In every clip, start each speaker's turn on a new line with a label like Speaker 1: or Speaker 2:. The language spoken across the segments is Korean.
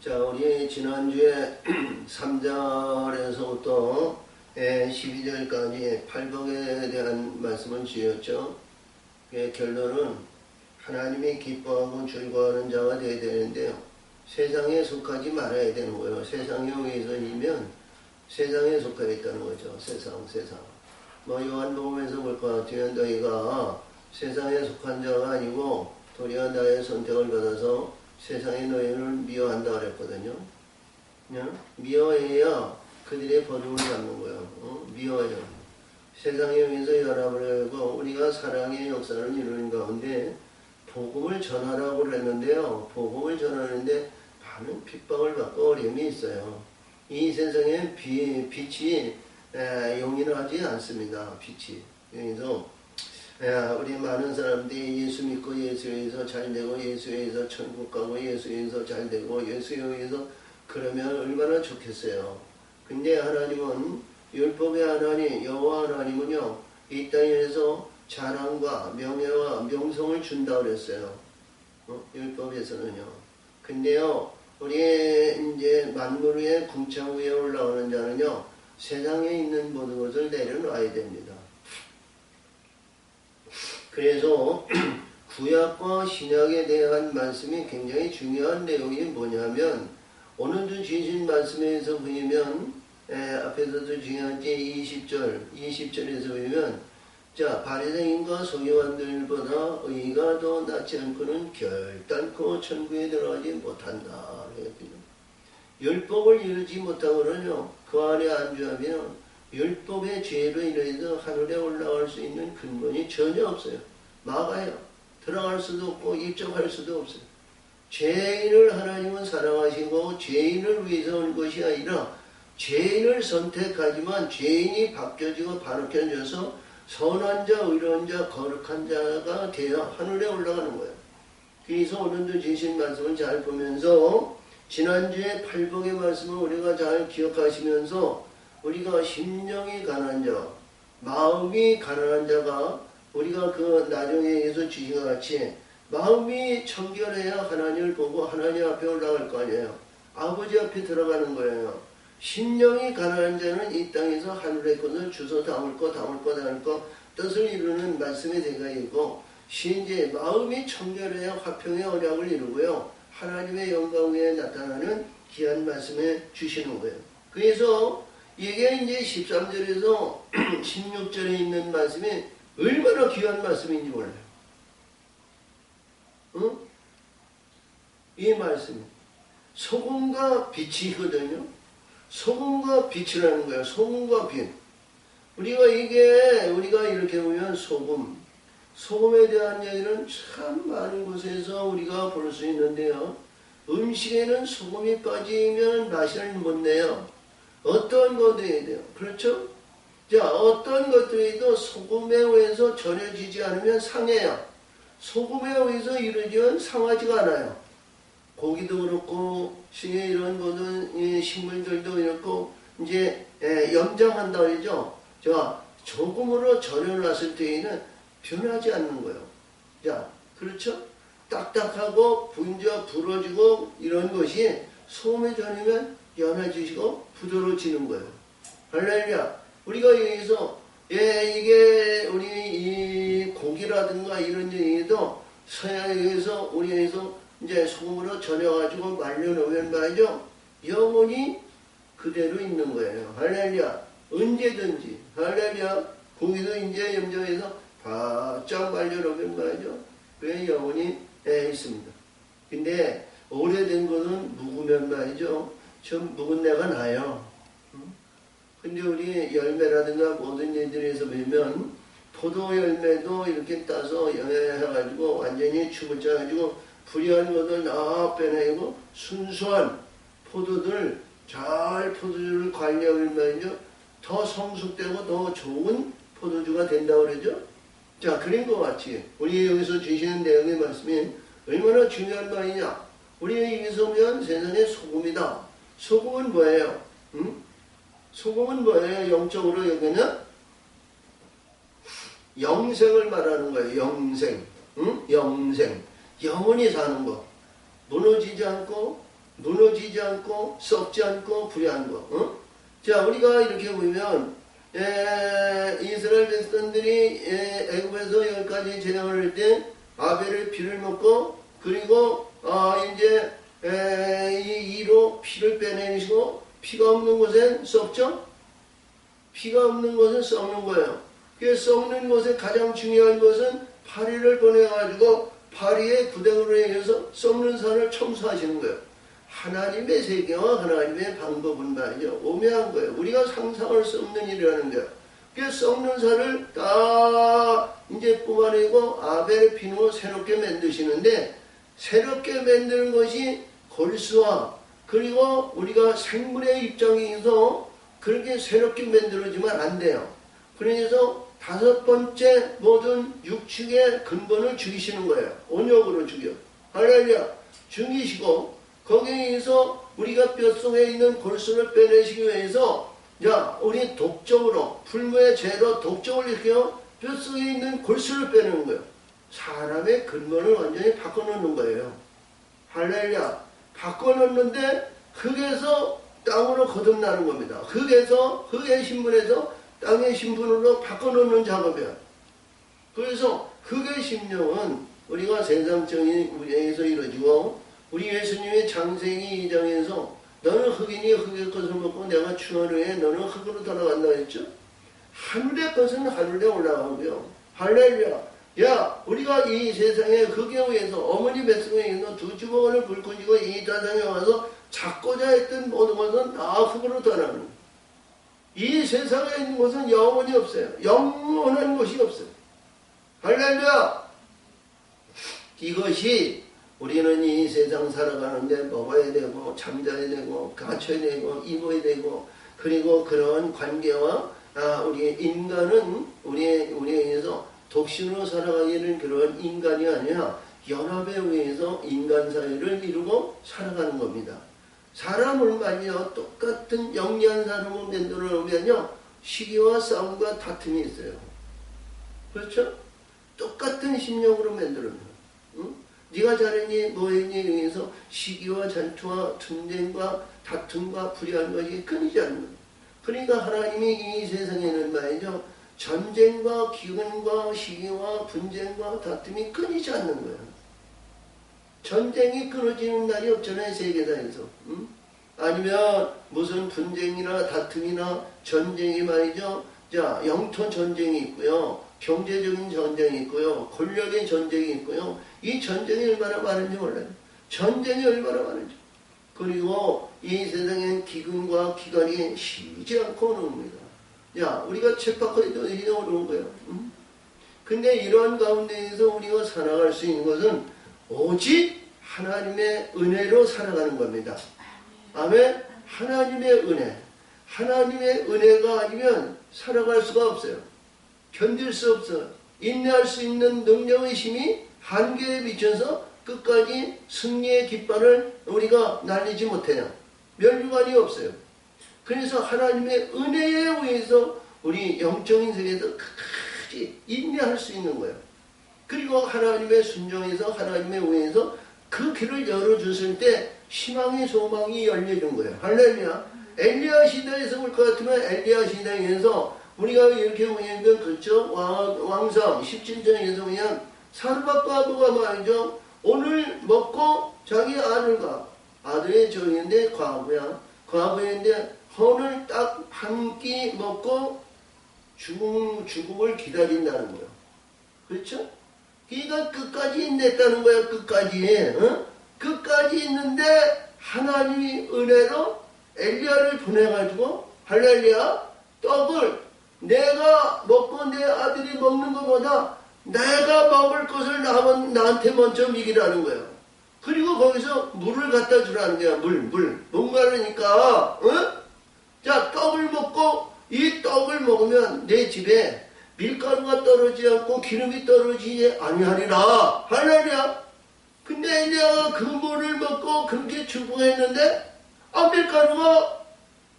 Speaker 1: 자, 우리 지난주에 3절에서부터 12절까지 팔복에 대한 말씀을 주었죠. 결론은 하나님이 기뻐하고 즐거워하는 자가 되어야 되는데요. 세상에 속하지 말아야 되는 거예요. 세상에 의해서이면 세상에 속하여 있다는 거죠. 세상. 요한복음에서 볼 것 같으면 너희가 세상에 속한 자가 아니고 도리어 나의 선택을 받아서 세상에 너희를 미워한다 그랬거든요. 미워해야 그들의 버림을 잡는 거예요. 미워해요. 세상에 의해서 연합을 하고 우리가 사랑의 역사를 이루는 가운데 복음을 전하라고 그랬는데요. 복음을 전하는데 많은 핍박을 받고 어려움이 있어요. 이 세상에 빛이 용인하지 않습니다. 빛이. 그래서 우리 많은 사람들이 예수 믿고 예수에 의해서 잘되고 예수에 의해서 천국 가고 예수에 의해서 잘되고 예수에 의해서 그러면 얼마나 좋겠어요. 근데 하나님은 율법의 하나님 여호와 하나님은요 이 땅에서 자랑과 명예와 명성을 준다 그랬어요. 율법에서는요. 근데요 우리 이제 만물 위에 궁창 위에 올라오는 자는요 세상에 있는 모든 것을 내려놔야 됩니다. 그래서 구약과 신약에 대한 말씀이 굉장히 중요한 내용이 뭐냐면 오늘도 주신 말씀에서 보면 앞에서도 중요한지 20절에서 보면 자 바리새인과 서기관들보다 의가 더 낫지 않고는 결단코 천국에 들어가지 못한다. 율법을 이루지 못하고는요 그 안에 안주하면 율법의 죄로 인해서 하늘에 올라갈 수 있는 근본이 전혀 없어요. 막아요. 들어갈 수도 없고 입적할 수도 없어요. 죄인을 하나님은 사랑하시고 죄인을 위해서 온 것이 아니라 죄인을 선택하지만 죄인이 바뀌어지고 바로켜져서 선한 자, 의로운 자, 거룩한 자가 되어 하늘에 올라가는 거예요. 그래서 오늘도 주신 말씀을 잘 보면서 지난주에 팔복의 말씀을 우리가 잘 기억하시면서 우리가 심령이 가난한 자, 마음이 가난한 자가 우리가 그 나중에서 주신 것 같이 마음이 청결해야 하나님을 보고 하나님 앞에 올라갈 거 아니에요. 아버지 앞에 들어가는 거예요. 심령이 가난한 자는 이 땅에서 하늘의 것을 주워 담을 거 뜻을 이루는 말씀의 생각이고 신제 마음이 청결해야 화평의 언약을 이루고요. 하나님의 영광 위에 나타나는 귀한 말씀에 주시는 거예요. 그래서 이게 이제 13절에서 16절에 있는 말씀이 얼마나 귀한 말씀인지 몰라요. 이 말씀이 소금과 빛이거든요. 소금과 빛이라는 거예요. 소금과 빛. 우리가 이렇게 보면 소금에 대한 얘기는 참 많은 곳에서 우리가 볼 수 있는데요. 음식에는 소금이 빠지면 맛을 못 내요. 어떤 것들이 돼요. 그렇죠? 자, 어떤 것들이도 소금에 의해서 절여지지 않으면 상해요. 소금에 의해서 이루어지면 상하지가 않아요. 고기도 그렇고, 이런 모든 식물들도 그렇고, 이제, 염장한다 그러죠? 자, 소금으로 절여놨을 때에는 변하지 않는 거예요. 자, 그렇죠? 딱딱하고, 부러지고, 이런 것이 소금에 절이면 연해지시고, 부드러워지는 거예요. 할렐루야. 우리가 여기서 이게 우리 이 고기라든가 이런 얘기도 서양에서 우리에서 이제 소금으로 절여가지고 말려놓으면 말이죠. 영원히 그대로 있는 거예요. 할렐루야. 언제든지 할렐루야. 고기도 이제 염정해서 바짝 말려놓으면 말이죠. 그게 영원히 있습니다. 근데 오래된 것은 묵으면 말이죠. 좀 묵은 내가 나요. 근데 우리 열매라든가 모든 일들에서 보면 포도 열매도 이렇게 따서 영양해가지고 완전히 죽을 짜가지고 불의한 것을 다 빼내고 순수한 포도들을 포도주를 관리하면 말이죠. 더 성숙되고 더 좋은 포도주가 된다고 그러죠. 자, 그런 것 같이 우리 여기서 주시는 내용의 말씀이 얼마나 중요한 말이냐. 우리 여기서 보면 세상의 소금이다. 소금은 뭐예요? 소금은 뭐예요? 영적으로 여기는 영생을 말하는 거예요. 영생. 영생. 영원히 사는 거. 무너지지 않고 무너지지 않고 썩지 않고 불의한 거. 어? 자, 우리가 이렇게 보면 이스라엘 백성들이 애굽에서 10가지 재앙을 할 때 아벨의 피를 먹고 그리고 이제 이 이로 피를 빼내시고 피가 없는 곳엔 썩죠? 피가 없는 곳은 썩는 거예요. 그 썩는 곳에 가장 중요한 것은 파리를 보내가지고 파리의 구덩으로 인해서 썩는 산을 청소하시는 거예요. 하나님의 세계와 하나님의 방법은 말이죠. 오묘한 거예요. 우리가 상상할 수 없는 일이라는 거예요. 그 썩는 산을 다 이제 뽑아내고 아벨의 피로 새롭게 만드시는데 새롭게 만드는 것이 골수와 그리고 우리가 생물의 입장에서 그렇게 새롭게 만들어지면 안 돼요. 그래서 5번째 모든 육축의 근본을 죽이시는 거예요. 온역으로 죽여. 할렐루야. 죽이시고 거기에서 우리가 뼛속에 있는 골수를 빼내시기 위해서 자, 우리 독적으로 풀무의 죄로 독적을 일으켜 뼛속에 있는 골수를 빼내는 거예요. 사람의 근본을 완전히 바꿔놓는 거예요. 할렐루야. 바꿔놓는데 흙에서 땅으로 거듭나는 겁니다. 흙의 신분에서 땅의 신분으로 바꿔놓는 작업이야. 그래서 흙의 심령은 우리가 세상적인 우리에서 이루어지고 우리 예수님의 창세기 2장에서 너는 흙이니 흙의 것을 먹고 내가 추월 후에 너는 흙으로 돌아간다 했죠. 하늘의 것은 하늘에 올라가고요. 할렐루야. 야, 우리가 이 세상에 흙에 의해서 어머니 뱃속에 있는 두 주먹을 불끈지고 이 세상에 와서 찾고자 했던 모든 것은 다 흙으로 돌아가는 거예요. 이 세상에 있는 것은 영원히 없어요. 영원한 것이 없어요. 할렐루야! 이것이 우리는 이 세상 살아가는데 먹어야 되고 잠자야 되고 갖춰야 되고 입어야 되고 그리고 그런 관계와 우리 인간은 우리에 의해서 독신으로 살아가기는 그런 인간이 아니라 연합에 의해서 인간 사회를 이루고 살아가는 겁니다. 사람을 말이요 똑같은 영리한 사람을 만들어 놓으면요 시기와 싸움과 다툼이 있어요. 그렇죠? 똑같은 심령으로 만들어 놓으면 응? 네가 잘했니 뭐했니 의해서 시기와 전투와 전쟁과 다툼과 불의한 것이 끊이지 않는 거예요. 그러니까 하나님이 이 세상에는 말이죠 전쟁과 기근과 시기와 분쟁과 다툼이 끊이지 않는 거예요. 전쟁이 끊어지는 날이 없잖아요. 세계사에서. 응? 아니면 무슨 분쟁이나 다툼이나 전쟁이 말이죠. 자, 영토 전쟁이 있고요. 경제적인 전쟁이 있고요. 권력의 전쟁이 있고요. 이 전쟁이 얼마나 많은지 몰라요. 전쟁이 얼마나 많은지. 그리고 이 세상엔 기근과 기간이 쉬지 않고 오는 겁니다. 야, 우리가 쳇바퀴도 이제 오는 거예요. 응? 근데 이러한 가운데에서 우리가 살아갈 수 있는 것은 오직 하나님의 은혜로 살아가는 겁니다. 아멘. 하나님의 은혜. 하나님의 은혜가 아니면 살아갈 수가 없어요. 견딜 수 없어요. 인내할 수 있는 능력의 힘이 한계에 미쳐서 끝까지 승리의 깃발을 우리가 날리지 못해요. 면류관이 없어요. 그래서 하나님의 은혜에 의해서 우리 영적인 세계에서 끝까지 인내할 수 있는 거예요. 그리고 하나님의 순종에서 하나님의 의해서 그 길을 열어주실 때 희망의 소망이 열려준 거예요. 할렐루야. 엘리야 시대에서 볼 것 같으면 엘리야 시대에서 우리가 이렇게 보면 그렇죠. 왕상 17장에서 보면 사르밧과 아도가 말이죠. 오늘 먹고 자기 아들의 저인데 과부인데 오늘 딱 한 끼 먹고 죽음을 기다린다는 거예요. 그렇죠? 그러니까 끝까지 인냈다는 거야. 끝까지. 어? 끝까지 있는데 하나님이 은혜로 엘리야를 보내가지고 할렐루야 떡을 내가 먹고 내 아들이 먹는 것보다 내가 먹을 것을 나한테 먼저 먹이라는 거예요. 그리고 거기서 물을 갖다 주라는 거야. 물. 뭔가라니까 자, 떡을 먹고 이 떡을 먹으면 내 집에 밀가루가 떨어지지 않고 기름이 떨어지지 아니하리라. 할렐루야. 근데 엘리야가 그 물을 먹고 그렇게 축복했는데 밀가루가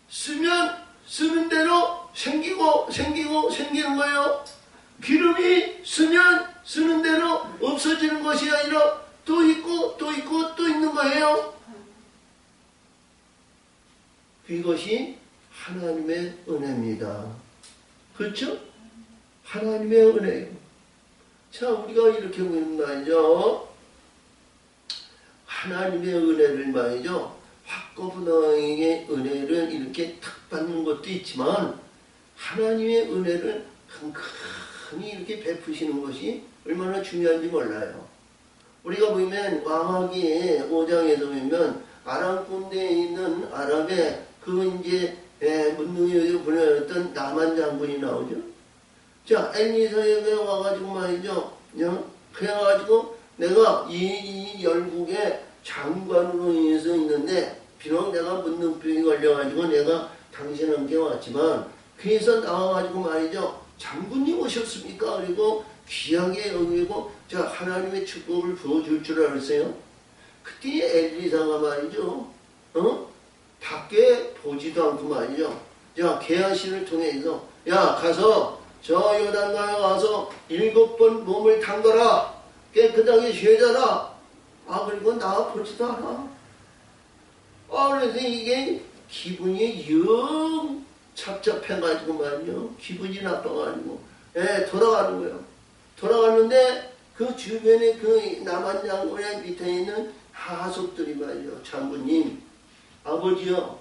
Speaker 1: 쓰는 대로 생기는 거예요. 기름이 쓰는 대로 없어지는 것이 아니라 또 있고 또 있는 거예요. 이것이 하나님의 은혜입니다. 그렇죠? 하나님의 은혜예요. 자, 우리가 이렇게 보면 말이죠. 하나님의 은혜를 말이죠. 화꺼분하게 은혜를 이렇게 탁 받는 것도 있지만 하나님의 은혜를 흔히 이렇게 베푸시는 것이 얼마나 중요한지 몰라요. 우리가 보면 왕하기 5장에서 보면 아람 군대에 있는 아랍의 그 이제 문둥이에게 보내었던 나만 장군이 나오죠. 자, 엘리사에게 와가지고 말이죠. 그래가지고 내가 이 열국의 장관으로 인해서 있는데 비록 내가 문둥병이 걸려가지고 내가 당신한테 왔지만 그래서 나와가지고 말이죠. 장군님 오셨습니까? 그리고 귀하게 여기고 자 하나님의 축복을 부어줄 줄 알았어요. 그때 엘리사가 말이죠. 밖에 보지도 않고 말이죠. 야 게하시를 통해서 야 가서 저 요단강에 가서 7번 몸을 담가라. 깨끗하게 쉐자라. 아 그리고 나 보지도 않아. 그래서 이게 기분이 영 착잡해가지고 말이죠. 기분이 나빠가지고 돌아가는 거예요. 돌아가는데 그 주변에 그 남한 장군의 밑에 있는 하속들이 말이죠. 장군님 아버지요.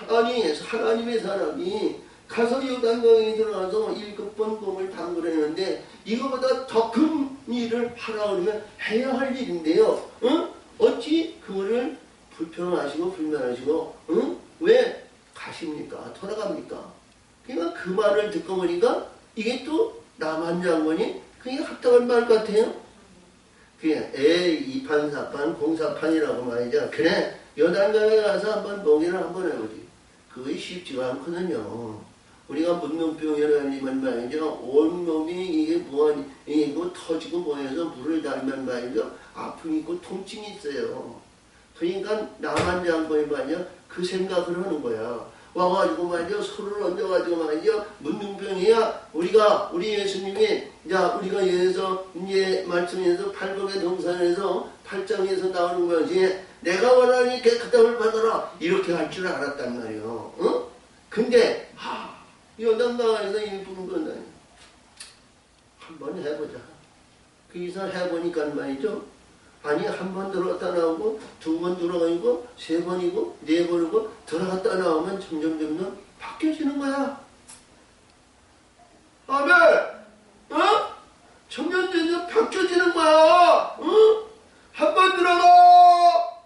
Speaker 1: 아니 하나님의 사람이 가서 요단강에 들어가서 7번 몸을 담그려는데 이거보다 더 큰 일을 하라 그러면 해야 할 일인데요. 어찌 그거를 불평하시고 불만하시고 왜 가십니까? 돌아갑니까? 그러니까 그 말을 듣고 보니까 이게 또 남한 장군이 그게 합당한 말 같아요. 그냥 이판사판 공사판이라고 말이죠. 그래 요단강에 가서 한번 목욕을 한번 해보지. 그게 쉽지가 않거든요. 우리가 문둥병이라 하면 말이죠. 온몸이 이게 이거 터지고 모여서 물을 달면 말이죠. 아픔이 있고 통증이 있어요. 그러니까 남한 장군이 말이죠. 그 생각을 하는 거야. 와가지고 말이죠. 손을 얹어가지고 말이죠. 문둥병이야. 우리 예수님이, 자, 우리가 여기서 이제 말씀에서 팔복의 동산에서 8장에서 나오는 것이 내가 원하니 깨끗함을 받아라. 이렇게 할 줄 알았단 말이에요. 근데, 요단강에서 일부는 건 한번 해보자. 거기서 해보니까 말이죠. 아니 한 번 들어갔다 나오고 2번 들어가고 3번이고 4번이고 들어갔다 나오면 점점 바뀌어지는 거야. 아멘. 점점 바뀌어지는 거야. 한 번 들어가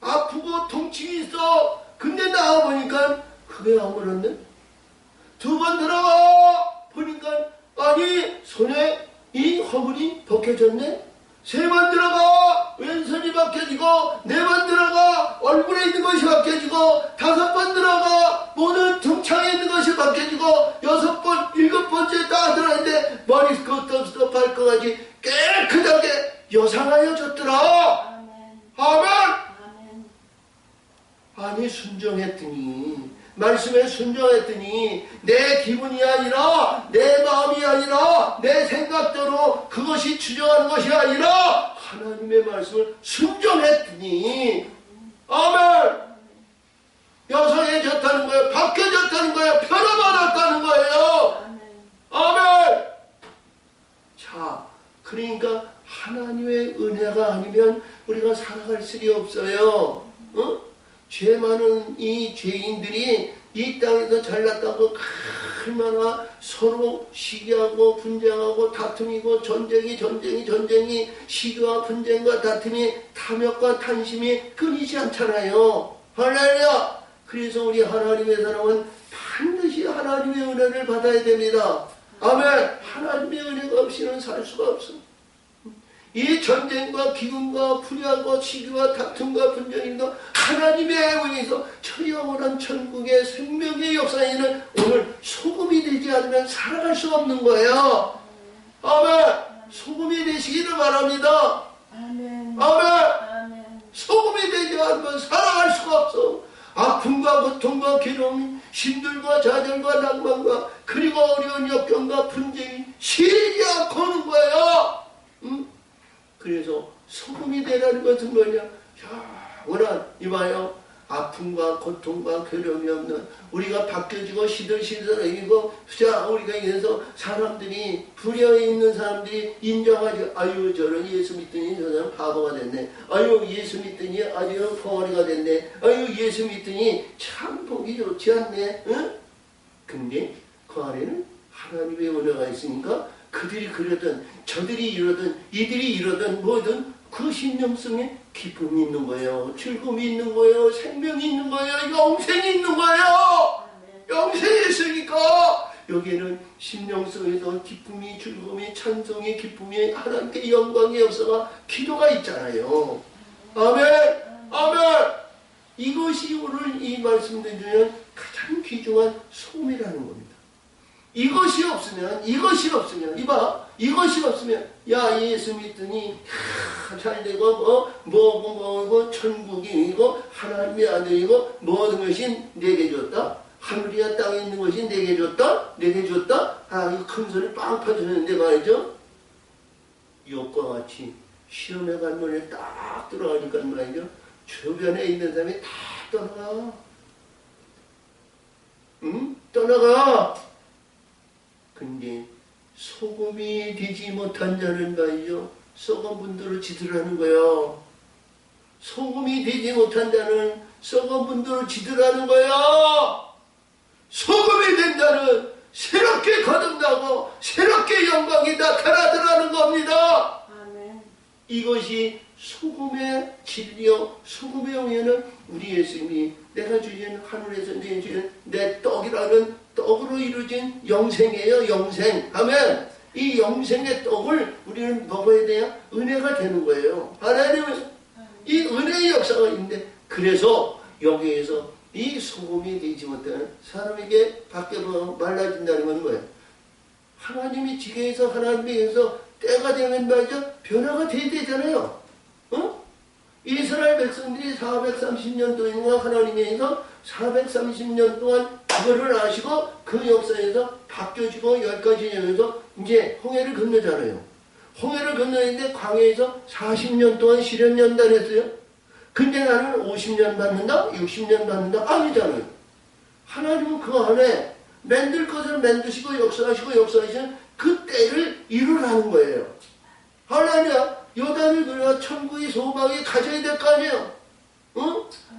Speaker 1: 아프고 통증이 있어. 근데 나와보니까 그게 아무렇네. 2번 들어가 보니까 아니 손에 이 허물이 벗겨졌네. 3번 들어가 왼손이 벗겨지고 4번 들어가 얼굴에 있는 것이 벗겨지고 5번 들어가 모든 등창에 있는 것이 벗겨지고 6번 7번째 다 들어갔는데 머리끝부터 발끝까지 깨끗하게 여상하여졌더라. 아멘. 아니 순종했더니 말씀에 순종했더니 내 기분이 아니라 내 마음이 아니라 내 생각대로 그것이 추정하는 것이 아니라 하나님의 말씀을 순종했더니 아멘. 여성해졌다는 거예요. 바뀌어졌다는 거예요. 변화받았다는 거예요. 아멘. 자, 그러니까 하나님의 은혜가 아니면 우리가 살아갈 수이 없어요. 죄 많은 이 죄인들이 이 땅에서 잘났다고 얼마나 서로 시기하고 분쟁하고 다툼이고 전쟁이 시기와 분쟁과 다툼이 탐욕과 탄심이 끊이지 않잖아요. 할렐루야. 그래서 우리 하나님의 사람은 반드시 하나님의 은혜를 받아야 됩니다. 아멘. 하나님의 은혜가 없이는 살 수가 없어. 이 전쟁과 기근과 불의하고 시기와 다툼과 분쟁인도 하나님의 은혜에서 저 영원한 천국의 생명의 역사에는 오늘 소금이 되지 않으면 살아갈 수가 없는 거예요. 아멘. 소금이 되시기를 바랍니다. 아멘. 소금이 되지 않으면 살아갈 수가 없어. 아픔과 고통과 괴로움, 힘들과 좌절과 낭만과 그리고 어려운 역경과 분쟁이 쉬지 않고 오는 거예요. 그래서 소금이 되라는 것은 뭐냐? 영원한 이봐요. 아픔과 고통과 괴로움이 없는 우리가 바뀌어지고 시들시들해지고 자 우리가 인해서 사람들이 불의에 있는 사람들이 인정하지 아유 저런 예수 믿더니 저 사람 바보가 됐네 아유 예수 믿더니 아주 벙어리가 됐네 아유 예수 믿더니 참 보기 좋지 않네 응? 근데 그 안에는 하나님의 은혜가 있으니까 그들이 그러든 저들이 이러든 이들이 이러든 뭐든 그 심령성에 기쁨이 있는 거예요. 즐거움이 있는 거예요. 생명이 있는 거예요. 영생이 있는 거예요. 영생이 있으니까 여기에는 심령성에서 기쁨이 즐거움이 찬송이 기쁨이 하나님께 영광의 역사가 기도가 있잖아요. 아멘 아멘. 이것이 오늘 이 말씀들 중에 가장 귀중한 소금이라는 겁니다. 이것이 없으면 이것이 없으면 야 예수 믿더니 잘되고 뭐고 천국이고 하나님의 아들이고 모든 것이 내게 줬다. 하늘이야 땅에 있는 것이 내게 줬다. 아 이거 큰 소리 빵 퍼지는데 말이죠. 욕과 같이 시험에 간 문에 딱 들어가니까 말이죠. 주변에 있는 사람이 다 떠나가. 떠나가. 근데 소금이 되지 못한 자는 말이죠. 썩은 분들을 지들하는 거예요. 소금이 되지 못한 자는 썩은 분들을 지들하는 거예요. 소금이 된 자는 새롭게 거듭나고 새롭게 영광이 나타나더라는 겁니다. 아멘. 이것이 소금의 진리요 소금의 영예는 우리 예수님이 내가 주신 하늘에서 주신 내 떡이라는 떡으로 이루어진 영생이에요. 영생 하면 이 영생의 떡을 우리는 먹어야 돼야 은혜가 되는 거예요. 하나님은 이 은혜의 역사가 있는데 그래서 여기에서 이 소금이 되지 못하는 사람에게 밖에 말라진다는 건 뭐예요? 하나님이 지게에서 하나님에게서 때가 되면 말이죠. 변화가 돼야 되잖아요. 이스라엘 백성들이 430년 동안 하나님에게서 430년 동안 그거를 아시고 그 역사에서 바뀌어지고 여기까지 되면서 이제 홍해를 건너잖아요. 홍해를 건너는데 광야에서 40년 동안 시련 연단했어요. 근데 나는 50년 받는다? 60년 받는다? 아니잖아요. 하나님은 그 안에 만들 것을 만드시고 역사하시는 그 때를 이루라는 거예요. 할렐루야. 요단을 그려 천국의 소망이 가져야 될 거 아니에요.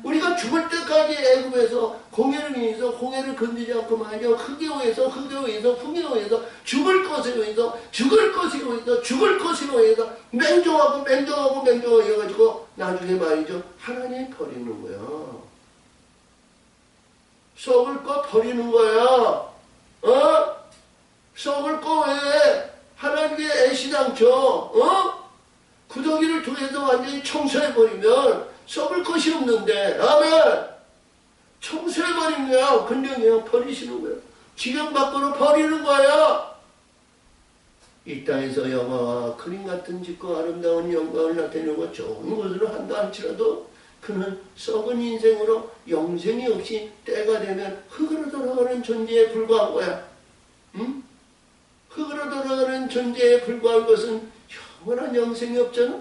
Speaker 1: 우리가 죽을 때까지 애굽에서 홍해를 위해서 홍해를 건드리지 않고 말이죠. 흑여에서 풍여에서 죽을 것을 위해서 맹종하고 해가지고 나중에 말이죠. 하나님 버리는 거야. 썩을 거 버리는 거야. 썩을 거 왜 하나님의 애시당초 구더기를 통해서 완전히 청소해버리면 썩을 것이 없는데 아멘. 청소해버리면 그냥 버리시는 거예요. 지경 밖으로 버리는 거야. 이 땅에서 영화와 그림 같은 짓고 아름다운 영광을 나타내는 것 좋은 것으로 한다 할지라도 그는 썩은 인생으로 영생이 없이 때가 되면 흙으로 돌아가는 존재에 불과한 거야. 흙으로 돌아가는 존재에 불과한 것은 영원한 영생이 없잖아.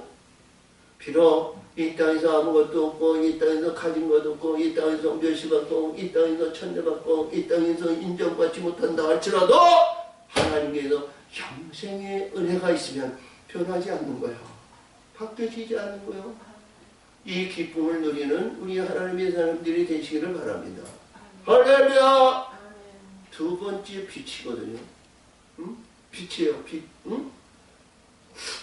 Speaker 1: 비록 이 땅에서 아무것도 없고 이 땅에서 가진 것도 없고 이 땅에서 멸시받고 이 땅에서 천대받고 이 땅에서 인정받지 못한다 할지라도 하나님께서 영생의 은혜가 있으면 변하지 않는 거예요. 바뀌어지지 않는 거예요. 이 기쁨을 누리는 우리 하나님의 사람들이 되시기를 바랍니다. 할렐루야. 두 번째 빛이거든요. 빛이에요. 빛.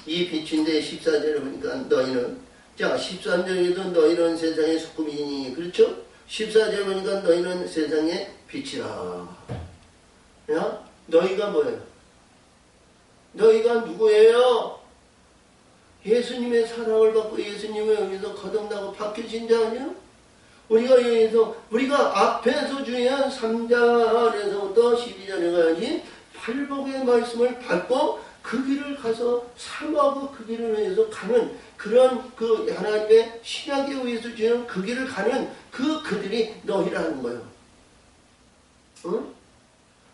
Speaker 1: 이 빛인데 14절에 보니까 너희는 자 13절에도 너희는 세상의 소금이니 그렇죠? 14절에 보니까 너희는 세상의 빛이라. 야? 너희가 뭐예요? 너희가 누구예요? 예수님의 사랑을 받고 예수님의 여기서 거듭나고 바뀌어진 자 아니에요? 우리가 여기서 우리가 앞에서 주의한 3절에서부터 12절에 가야지 팔복의 말씀을 받고 그 길을 가서 사모하고 그 길을 위해서 가는 그런 그 하나님의 신약에 의해서 주는 그 길을 가는 그들이 너희라는 거예요.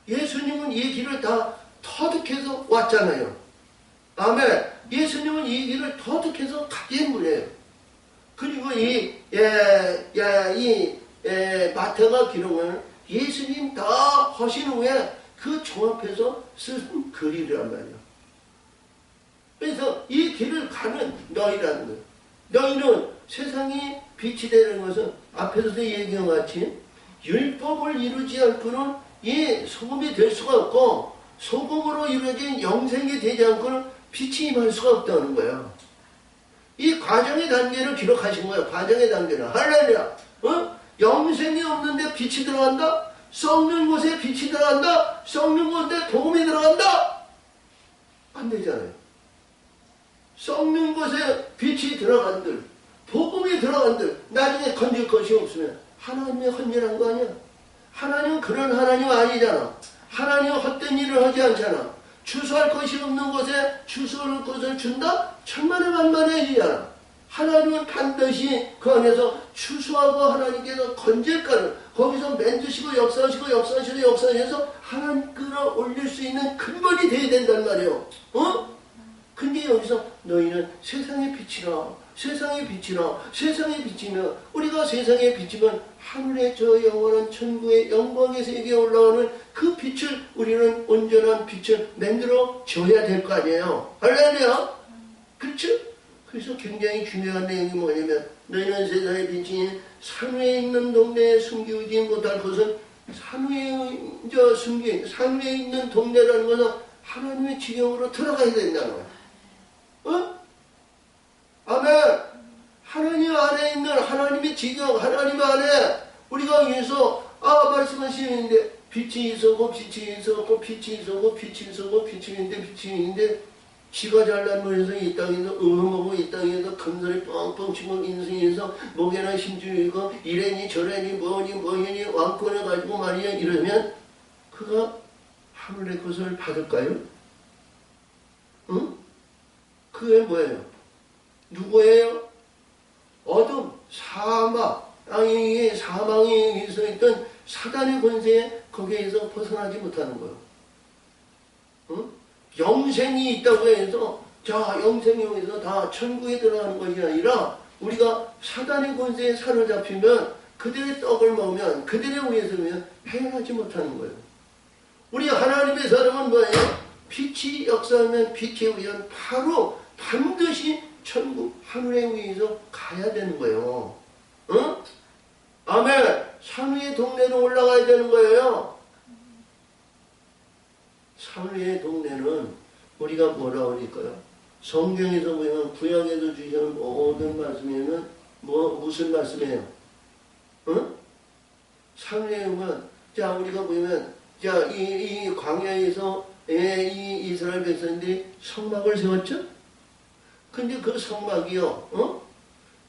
Speaker 1: 예수님은 이 길을 다 터득해서 왔잖아요. 아멘. 예수님은 이 길을 터득해서 가진 분이에요. 그리고 이 마태가 기록을 예수님 다 하신 후에 그 종합해서 쓴 글이란 말이야. 그래서 이 길을 가는 너희라는 거예요. 너희는 세상이 빛이 되는 것은 앞에서도 얘기한 것 같이 율법을 이루지 않고는 이 소금이 될 수가 없고 소금으로 이루어진 영생이 되지 않고는 빛이 임할 수가 없다는 거야. 이 과정의 단계를 기록하신 거야. 과정의 단계를. 할렐루야. 영생이 없는데 빛이 들어간다? 썩는 곳에 빛이 들어간다? 썩는 곳에 복음이 들어간다? 안 되잖아요. 썩는 곳에 빛이 들어간들, 복음이 들어간들, 나중에 건질 것이 없으면 하나님의 헌혈한 거 아니야? 하나님은 그런 하나님 아니잖아. 하나님은 헛된 일을 하지 않잖아. 추수할 것이 없는 곳에 추수할 것을 준다? 천만에 만만의 일이잖아. 하나님은 반드시 그 안에서 추수하고 하나님께서 건질까를 거기서 만드시고 역사하셔서 하나님 끌어올릴 수 있는 근본이 돼야 된단 말이에요. 근데 여기서 너희는 세상의 빛이라, 세상의 빛이라, 세상의 빛이면 우리가 세상에 비치면 하늘의 저 영원한 천국의 영광의 세계에 올라오는 그 빛을 우리는 온전한 빛을 만들어 줘야 될 거 아니에요. 할렐루야. 그렇죠? 그래서 굉장히 중요한 내용이 뭐냐면 너희는 세상의 빛이 산 위에 있는 동네에 숨기지 못할 것은 산 위에 있는 동네라는 것은 하나님의 지경으로 들어가야 된다는 거예요. 아멘. 하나님 안에 있는 하나님의 지경, 하나님 안에 우리가 위해서 말씀하시는데 빛이 있었고 빛이 있었고 빛이 있었고 빛이 있었고 빛이 있는데 지가 잘난 거에서 이 땅에서 음하고 이 땅에서 금소리 뻥뻥 치고 인생에서 목에나 심줄이고 이래니 저래니 뭐니 왕권해가지고 말이야 이러면 그가 하늘의 것을 받을까요? 응? 그게 뭐예요? 누구예요? 어둠, 사막, 땅에 사망에 있어 있던 사단의 권세에 거기에서 벗어나지 못하는 거예요. 응? 영생이 있다고 해서 자 영생이 여기서 다 천국에 들어가는 것이 아니라 우리가 사단의 권세에 사로잡히면 그들의 떡을 먹으면 그들의 위에 서면 해하지 못하는 거예요. 우리 하나님의 사람은 뭐예요? 빛이 역사하면 빛에 의한 바로 반드시 천국 하늘에 의해서 가야 되는 거예요. 응? 아멘. 산 위의 동네로 올라가야 되는 거예요. 산 위의 동네는 우리가 뭐라고 그럴까요? 성경에서 보면 구약에서 주시는 모든 말씀에는 무슨 말씀이에요? 응? 산 위에 오면 자 우리가 보면 자 이 광야에서 이 이스라엘 백성들이 성막을 세웠죠? 근데 그 성막이요,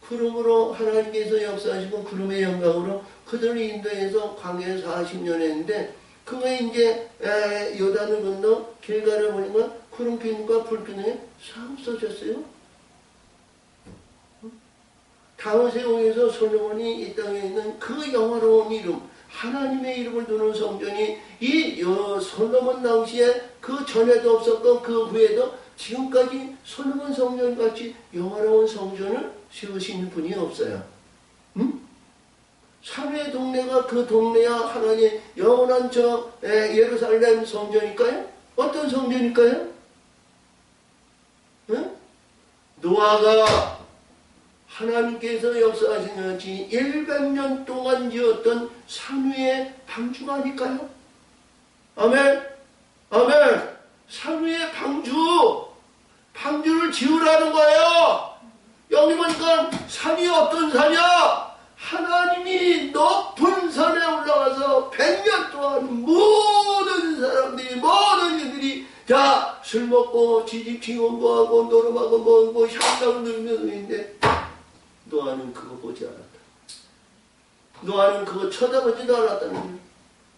Speaker 1: 구름으로 하나님께서 역사하시고 구름의 영광으로 그들을 인도해서 광야에 40년 했는데 그게 이제 요단을 건너 길가를 보니까 구름빛과 불빛이 싹 써졌어요. 다윗의 왕에서 솔로몬이 이 땅에 있는 그 영화로운 이름 하나님의 이름을 두는 성전이 이 솔로몬 당시에 그 전에도 없었고 그 후에도 지금까지 솔로몬 성전같이 영화로운 성전을 세우신 분이 없어요. 산의 동네가 그 동네야 하나님의 영원한 저 예루살렘 성전일까요? 어떤 성전일까요? 노아가 하나님께서 역사하신 것이 100년 동안 지었던 산 위의 방주가 아닐까요? 아멘. 아멘. 산 위의 방주를 지으라는 거예요. 여기 보니까 산이 어떤 산이야? 하나님이 높은 산에 올라가서 100년 동안 모든 사람들이 모든 이들이 다 술 먹고 지집치고 뭐하고 노름하고 뭐하고 향락을 누르면서 있는데 노아는 그거 보지 않았다. 노아는 그거 쳐다보지도 않았다는 거예요.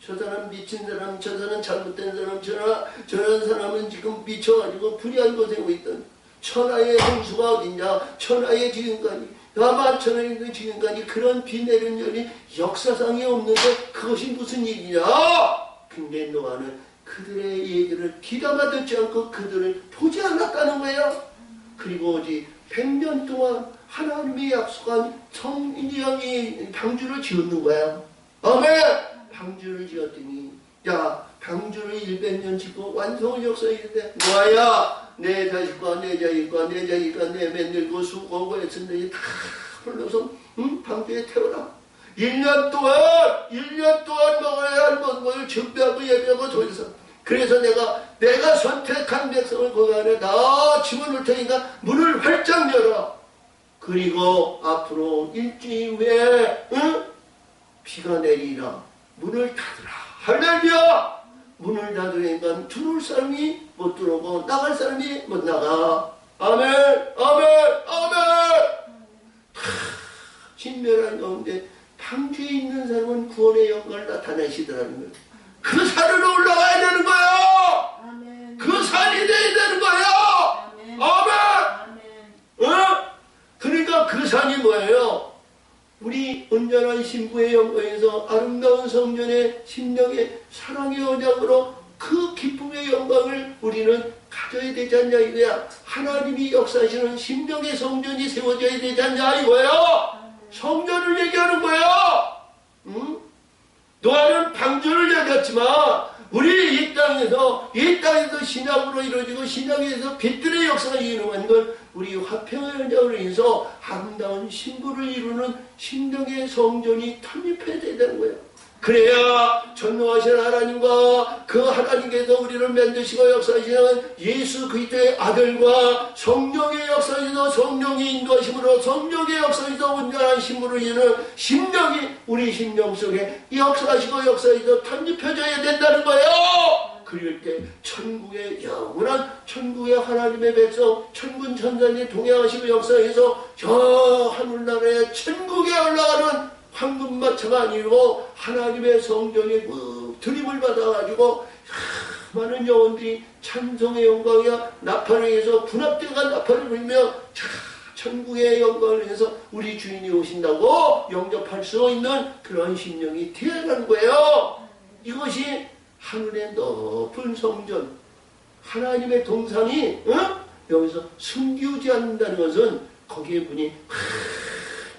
Speaker 1: 저 사람 미친 사람, 저 사람 잘못된 사람, 저런 사람은 지금 미쳐가지고 불의한 거 되고 있던 천하의 홍수가 어딨냐, 천하의 지금까지 만천하의 지금까지 그런 비 내린 일이 역사상에 없는데 그것이 무슨 일이냐. 근데 노아는 그들의 얘기를 귀담아 듣지 않고 그들을 보지 않았다는 거예요. 그리고 오직 100년 동안 하나님이 약속한 성인이 방주를 지었는 거야. 아멘! 방주를 지었더니, 야, 방주를 100년 짓고 완성을 역사했는데, 뭐야? 내 자식과 내 자식과 내 자식과 내 맨들고 수고하고 했었는데, 다 불러서, 방주에 태워라. 1년 동안 먹어야 할 것을 준비하고 예배하고 돌려서. 그래서 내가 선택한 백성을 거기 안에 다 집어넣을 테니까 문을 활짝 열어. 그리고 앞으로 일주일 후에 비가 내리라. 문을 닫으라. 할렐루야! 문을 닫으니까 들어올 사람이 못 들어오고 나갈 사람이 못 나가. 아멘! 아멘! 아멘! 진멸한 가운데 방주에 있는 사람은 구원의 영광을 나타내시더라는 거예요. 그 산으로 올라가야 되는 거예요. 아멘. 그 산이 돼야 되는 거예요. 아멘. 아멘. 그러니까 그 산이 뭐예요? 우리 온전한 신부의 영광에서 아름다운 성전의 심령의 사랑의 언약으로 그 기쁨의 영광을 우리는 가져야 되지 않냐 이거야. 하나님이 역사하시는 심령의 성전이 세워져야 되지 않냐 이거예요. 성전을 얘기하는 거예요. 노아는 방주를 얘기했지만 우리 이 땅에서 신약으로 이루어지고 신약에서 빛들의 역사가 이루어진 건 우리 화평의 언약으로 인해서 아름다운 신부를 이루는 심령의 성전이 탄립해야 된다는 거예요. 그래야 전능하신 하나님과 그 하나님께서 우리를 만드시고 역사하시는 예수 그리스도의 아들과 성령의 역사에서 성령이 인도하심으로 성령의 역사에서 온전한 신부로 이루는 심령이 우리 심령 속에 역사하시고 역사에서 탄립해져야 된다는 거예요. 그럴 때 천국의 영원한 천국의 하나님의 백성 천군 천사님 동행하시고 역사에서 저 하늘나라의 천국에 올라가는 황금마차가 아니고 하나님의 성전에 드림을 받아가지고 많은 영혼들이 찬송의 영광이야 나팔에서 분합대가 나팔을 불며 천국의 영광을 위해서 우리 주인이 오신다고 영접할 수 있는 그런 심령이 되어가는 거예요. 이것이 하늘의 높은 성전 하나님의 동산이 여기서 숨기우지 않는다는 것은 거기에 문이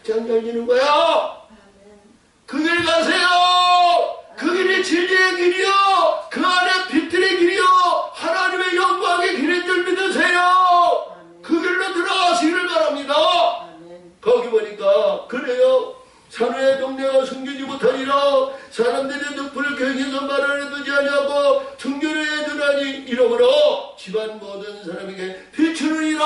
Speaker 1: 활짝 열리는 거예요. 그 길 가세요. 그 길이 진리의 길이요. 그 안에 빛들의 길이요. 하나님의 영광의 길인 줄 믿으세요. 그 길로 들어가시기를 바랍니다. 거기 보니까 그래요. 산의 동네가 숨기지 못하니라. 사람들이 늑불을 경에서 말을 해두지 아니하고 등교를 해두라니 이러므로 집안 모든 사람에게 비추느니라.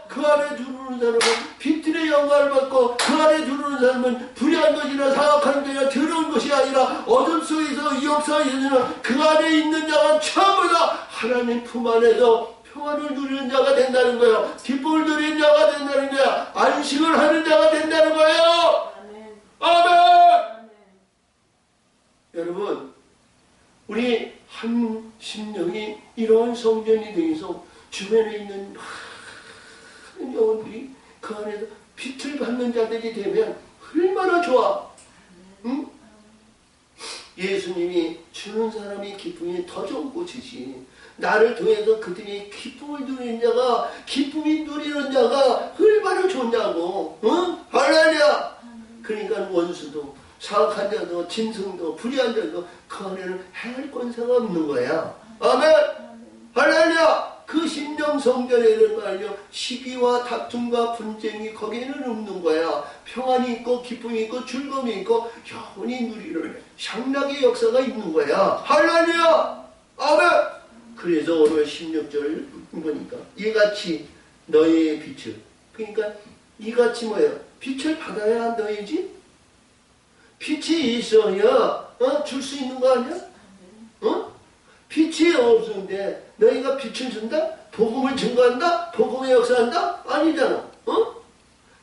Speaker 1: 그 안에 두르는 사람은 빛들의 영광을 받고 그 안에 두르는 사람은 불의한 것이나 사악한 것이나 더러운 것이 아니라 어둠 속에서 역사에서는 그 안에 있는 자가 전부 다 하나님 품 안에서 평안을 누리는 자가 된다는 거예요. 기쁨을 누리는 자가 된다는 거야. 안식을 하는 자가 된다는 거예요. 아멘! 여러분, 우리 한 심령이 이러한 성전이 되어서 주변에 있는 많은 영혼들이 그 안에서 빛을 받는 자들이 되면 얼마나 좋아. 응? 예수님이 주는 사람이 기쁨이 더 좋은 꽃이지. 나를 통해서 그들이 기쁨을 누리는 자가 기쁨이 누리는 자가 얼마나 좋냐고. 응? 할렐루야. 그러니까 원수도 사악한 자도 짐승도 불의한 자도 그 안에는 해할 권세가 없는 거야. 아멘. 할렐루야. 그 심령 성전에는 말이요 시기와 다툼과 분쟁이 거기에는 없는 거야. 평안이 있고 기쁨이 있고 즐거움이 있고 영원히 누리는 향락의 역사가 있는 거야. 할렐루야. 아멘. 그래서 오늘 16절 보니까 이같이 너의 빛을, 그러니까 이같이 뭐야? 빛을 받아야 너희지? 빛이 있어야 줄 수 있는 거 아니야? 빛이 없는데 너희가 빛을 준다? 복음을 증거한다? 복음의 역사한다? 아니잖아.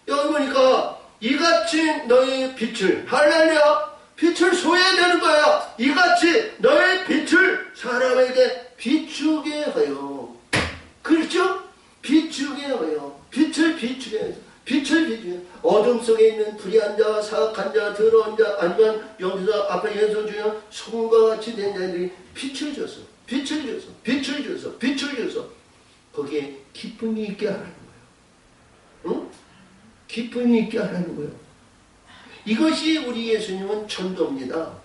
Speaker 1: 여기 보니까 이같이 너의 빛을, 할렐루야, 빛을 소해야 되는 거야. 이같이 너의 빛을 사람에게 비추게 하여. 그렇죠? 비추게 하여. 빛을 비추게 하여. 빛을 비추게. 어둠 속에 있는 불의한 자, 사악한 자, 더러운 자, 아니면 여기서 앞에 예수 중에 소금과 같이 된 자들이 빛을 줬어. 빛을 줬어. 빛을 줬어. 빛을 줬어. 거기에 기쁨이 있게 하라는 거예요. 응? 기쁨이 있게 하라는 거예요. 이것이 우리 예수님은 전도입니다.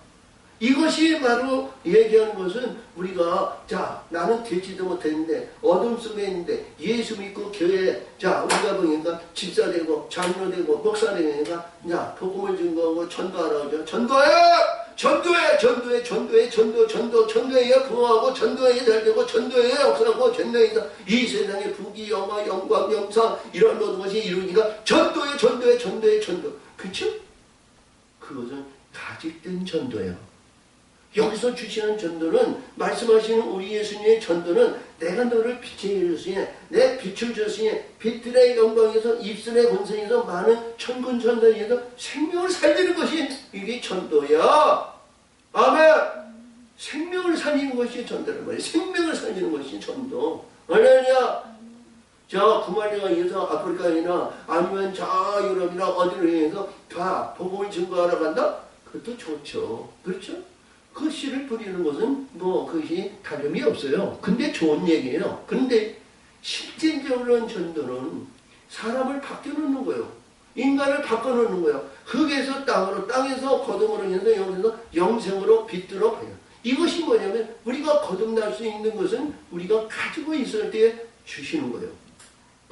Speaker 1: 이것이 바로 얘기하는 것은 우리가 자 나는 되지도 못했는데 어둠 속에 있는데 예수 믿고 교회 자 우리가 보니까 집사 되고 장로 되고 목사 되니까 자 복음을 증거하고 전도하라고 전도해 전도해야 부흥하고 전도해야 잘되고 전도해야 역사하고 전도해서 이 세상에 부귀 영화 영광 영상 이런 모든 것이 이루니까 전도해 그렇죠? 그것은 가직된 전도예요. 여기서 주시는 전도는 말씀하시는 우리 예수님의 전도는 내가 너를 빛에 이르시니 내 빛을 주시니 빛들의 영광에서 입술의 본성에서 많은 천군천사에서 생명을 살리는 것이 이게 전도야. 아멘. 생명을 살리는 것이 전도란 말이야. 생명을 살리는 것이 전도. 할렐루야. 자 구말리가 해서 아프리카이나 아니면 자 유럽이나 어디로 해서 다 복음을 증거하러 간다? 그것도 좋죠. 그렇죠? 그 씨를 뿌리는 것은 뭐 그것이 다름이 없어요. 근데 좋은 얘기예요. 근데 실질적으로는 전도는 사람을 바꿔놓는 거예요. 인간을 바꿔놓는 거예요. 흙에서 땅으로, 땅에서 거듭으로 해서 여기서 영생으로 빛들어 가요. 이것이 뭐냐면 우리가 거듭날 수 있는 것은 우리가 가지고 있을 때 주시는 거예요.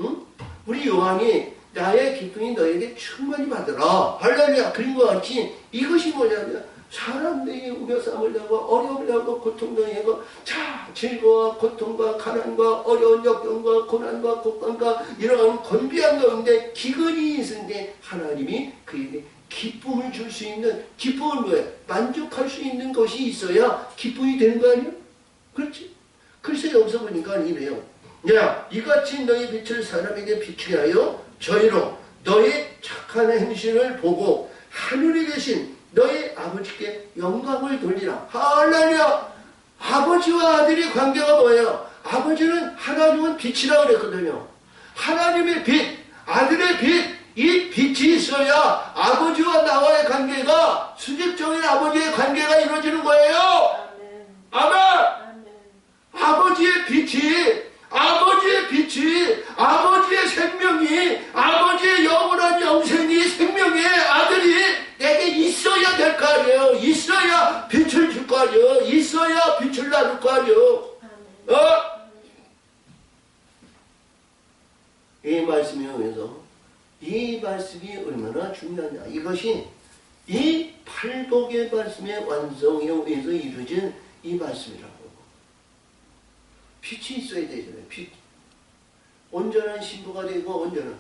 Speaker 1: 응? 우리 요한이 나의 기쁨이 너에게 충만히 받으라. 할렐루야. 그런 것 같이 이것이 뭐냐면 사람들이 우겨싸움을 하고 어려움을 하고 고통도 하고 자 질고와 고통과 가난과 어려운 역경과 고난과 곡간과 이러한 곤비한 가운데 기근이 있는데 하나님이 그에게 기쁨을 줄 수 있는 기쁨은 뭐예요? 만족할 수 있는 것이 있어야 기쁨이 되는 거 아니에요? 그렇지? 글쎄 여기서 보니까 이래요. 야 이같이 너희 빛을 사람에게 비추게 하여 저희로 너희 착한 행실을 보고 하늘에 계신 너희 아버지께 영광을 돌리라. 할렐루야. 아버지와 아들의 관계가 뭐예요? 아버지는 하나님은 빛이라고 그랬거든요. 하나님의 빛, 아들의 빛, 이 빛이 있어야 아버지와 나와의 관계가 수직적인 아버지의 관계가 이루어지는 거예요. 아멘. 아버지의 빛이 아버지의 생명이 아버지의 영원한 영생이 생명의 아들이 내게 있어야 될 거 아니에요. 있어야 빛을 줄 거 아니에요. 있어야 빛을 나눌 거 아니에요. 이 말씀에 의해서 이 말씀이 얼마나 중요하냐. 이것이 이 팔복의 말씀의 완성에 의해서 이루어진 이 말씀이라고. 빛이 있어야 되잖아요. 빛. 온전한 신부가 되고 온전한.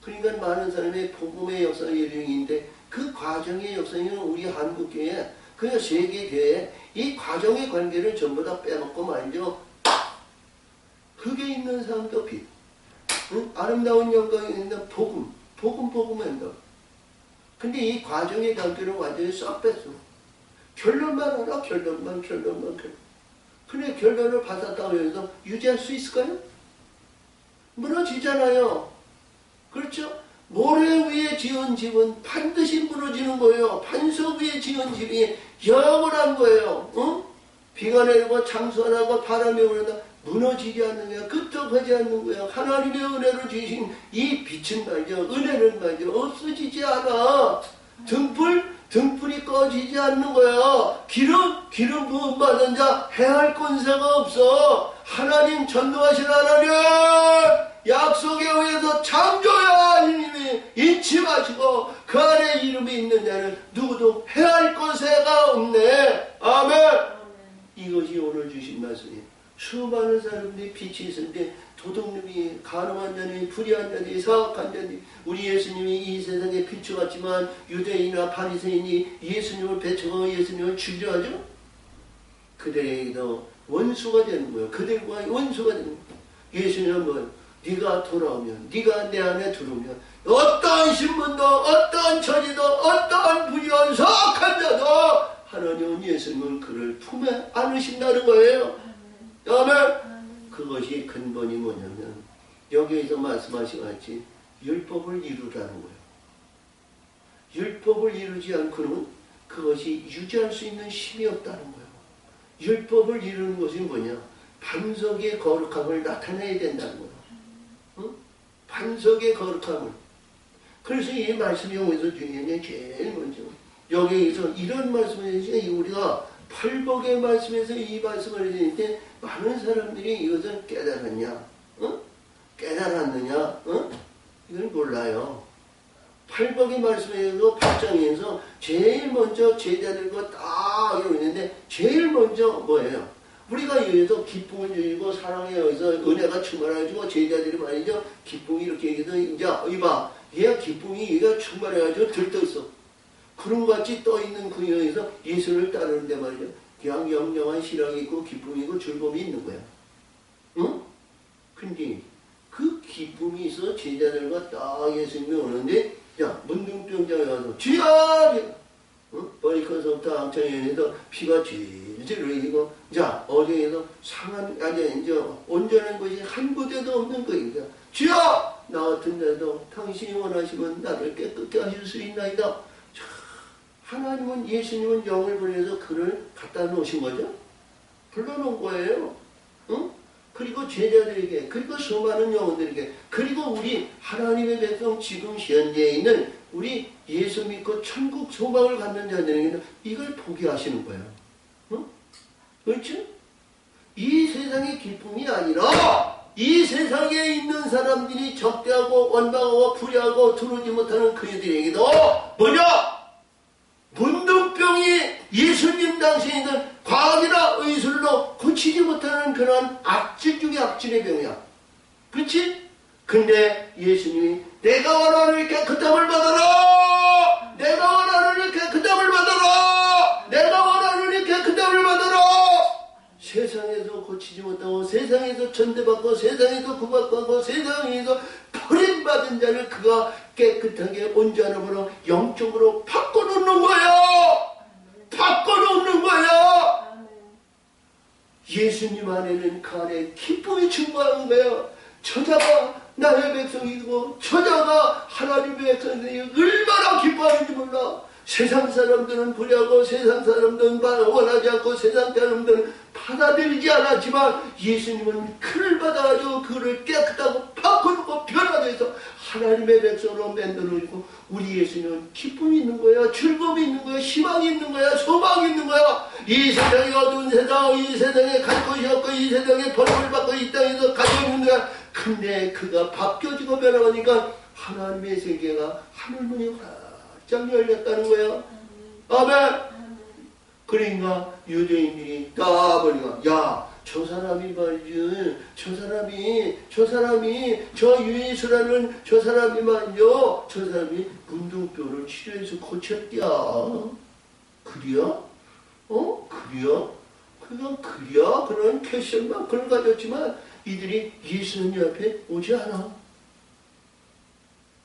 Speaker 1: 그러니까 많은 사람이 복음의 역사의 일행인데 그 과정의 역사는 우리 한국교회, 그 세계교회 이 과정의 관계를 전부 다 빼먹고 말이죠. 흙에 있는 사람도 빛. 응? 아름다운 영광이 있는 복음 한다. 근데 이 과정의 관계를 완전히 싹 뺐어. 결론만 알아. 결론만. 근데 결론을 받았다고 해서 유지할 수 있을까요? 무너지잖아요. 그렇죠? 모래 위에 지은 집은 반드시 무너지는 거예요. 반석 위에 지은 집이 영원한 거예요. 응? 비가 내리고 장수하고 바람이 오는다. 무너지지 않는 거야. 끄떡하지 않는 거야. 하나님의 은혜로 주신 이 빛은 말이죠. 은혜는 말이죠. 없어지지 않아. 등불이 꺼지지 않는 거야. 기름 부음 받은 자 해할 권세가 없어. 하나님 전도하신 하나님 약속에 의해서 창조의 하나님이 인침하시고 그 안에 이름이 있는 자는 누구도 해할 권세가 없네. 아멘. 이것이 오늘 주신 말씀이에요. 수많은 사람들이 빛이 있을 때 도둑놈이 가늠한 자니 불의한 자니 사악한 자니 우리 예수님이 이 세상에 비추었지만 유대인이나 바리새인이 예수님을 배척하고 예수님을 죽여하죠. 그들에게도 원수가 되는 거예요. 그들과 원수가 되는 거예요. 예수님은 뭐 네가 돌아오면 네가 내 안에 들어오면 어떠한 신분도 어떠한 처지도 어떠한 불의한 사악한 자도 하나님은 예수님은 그를 품에 안으신다는 거예요. 아멘. 그것이 근본이 뭐냐면 여기에서 말씀하신 같이 율법을 이루라는 거예요. 율법을 이루지 않고는 그것이 유지할 수 있는 힘이 없다는 거예요. 율법을 이루는 것이 뭐냐? 반석의 거룩함을 나타내야 된다는 거예요. 응? 반석의 거룩함을. 그래서 이 말씀이 여기서 중요한 게 제일 먼저 여기에서 이런 말씀을 우리가 팔복의 말씀에서 이 말씀을 해줄 때 많은 사람들이 이것을 깨달았냐? 어? 깨달았느냐? 어? 이걸 몰라요. 팔복의 말씀에서 8장에서 제일 먼저 제자들과 딱 이러고 있는데 제일 먼저 뭐예요? 우리가 여기서 기쁨을 주고 사랑에 여기서 은혜가 충만해가지고 제자들이 말이죠. 기쁨이 이렇게 얘기해서 이제 이봐 얘가 기쁨이 얘가 충만해가지고 들떠있어. 구름같이 떠있는 그 여기서 예수를 따르는데 말이죠. 그냥 영영한 실랑이 있고 기쁨이 있고 즐거움이 있는 거야. 응? 근데 그 기쁨이 있어 제자들과 딱 예수님이 오는데 야 문둥병장에 가서 주여! 머리커서부터 앙청에서 피가 질질 흘리고 자 어디에서 상한 아니 이제 온전한 것이 한 곳에도 없는 거니까 주여! 나 같은 데도 당신이 원하시면 나를 깨끗게 하실 수 있나이다. 자, 하나님은 예수님은 영을 보내서 그를 갖다 놓으신 거죠. 불러놓은 거예요. 응? 그리고 제자들에게 그리고 수많은 영혼들에게 그리고 우리 하나님의 백성 지금 현재에 있는 우리 예수 믿고 천국 소망을 갖는 자들에게는 이걸 포기하시는 거예요. 응? 그렇죠? 이 세상의 기쁨이 아니라 이 세상에 있는 사람들이 적대하고 원망하고 불의하고 들어오지 못하는 그들에게도 뭐냐? 문둥병이 예수님 당시에는 과학이나 의술로 고치지 못하는 그런 악질 중에 악질의 병이야. 그렇지? 근데 예수님이 내가 원하는 깨끗함을 받아라! 내가 원하는 깨끗함을 받아라! 내가 원하는 깨끗함을 받아라! 세상에서 고치지 못하고 세상에서 천대받고 세상에서 구박받고 세상에서 버림받은 자를 그가 깨끗하게 온전함으로 영적으로 바꿔놓는 거야. 바꿔놓는 거야. 예수님 안에는 그 안에 기쁨이 충만한 거야. 저자가 나의 백성이고 저자가 하나님의 백성이 얼마나 기뻐하는지 몰라. 세상 사람들은 불의하고 세상 사람들은 원하지 않고 세상 사람들은 받아들이지 않았지만 예수님은 그를 받아가지고 그를 깨끗하고 바꾸고 변하게 해서 하나님의 백성으로 만들어주고 우리 예수님은 기쁨이 있는 거야. 즐거움이 있는 거야. 희망이 있는 거야. 소망이 있는 거야. 이 세상이 어두운 세상, 이 세상에 갈 곳이 없고 이 세상에 벌을 받고 이 땅에서 가지고 있는 거야. 근데 그가 바뀌어지고 변화하니까 하나님의 세계가 하늘문이 활짝 열렸다는 거야. 아멘. 그러니까 유대인들이 다 보니까 야 저 사람이 말이지 저 사람이 저 유예수라는 저 사람이 말이요 저 사람이 문둥병을 치료해서 고쳤디야. 그래야? 그래야? 그냥 그래야? 그런 캐션만 그걸 가졌지만 이들이 예수님 앞에 오지 않아.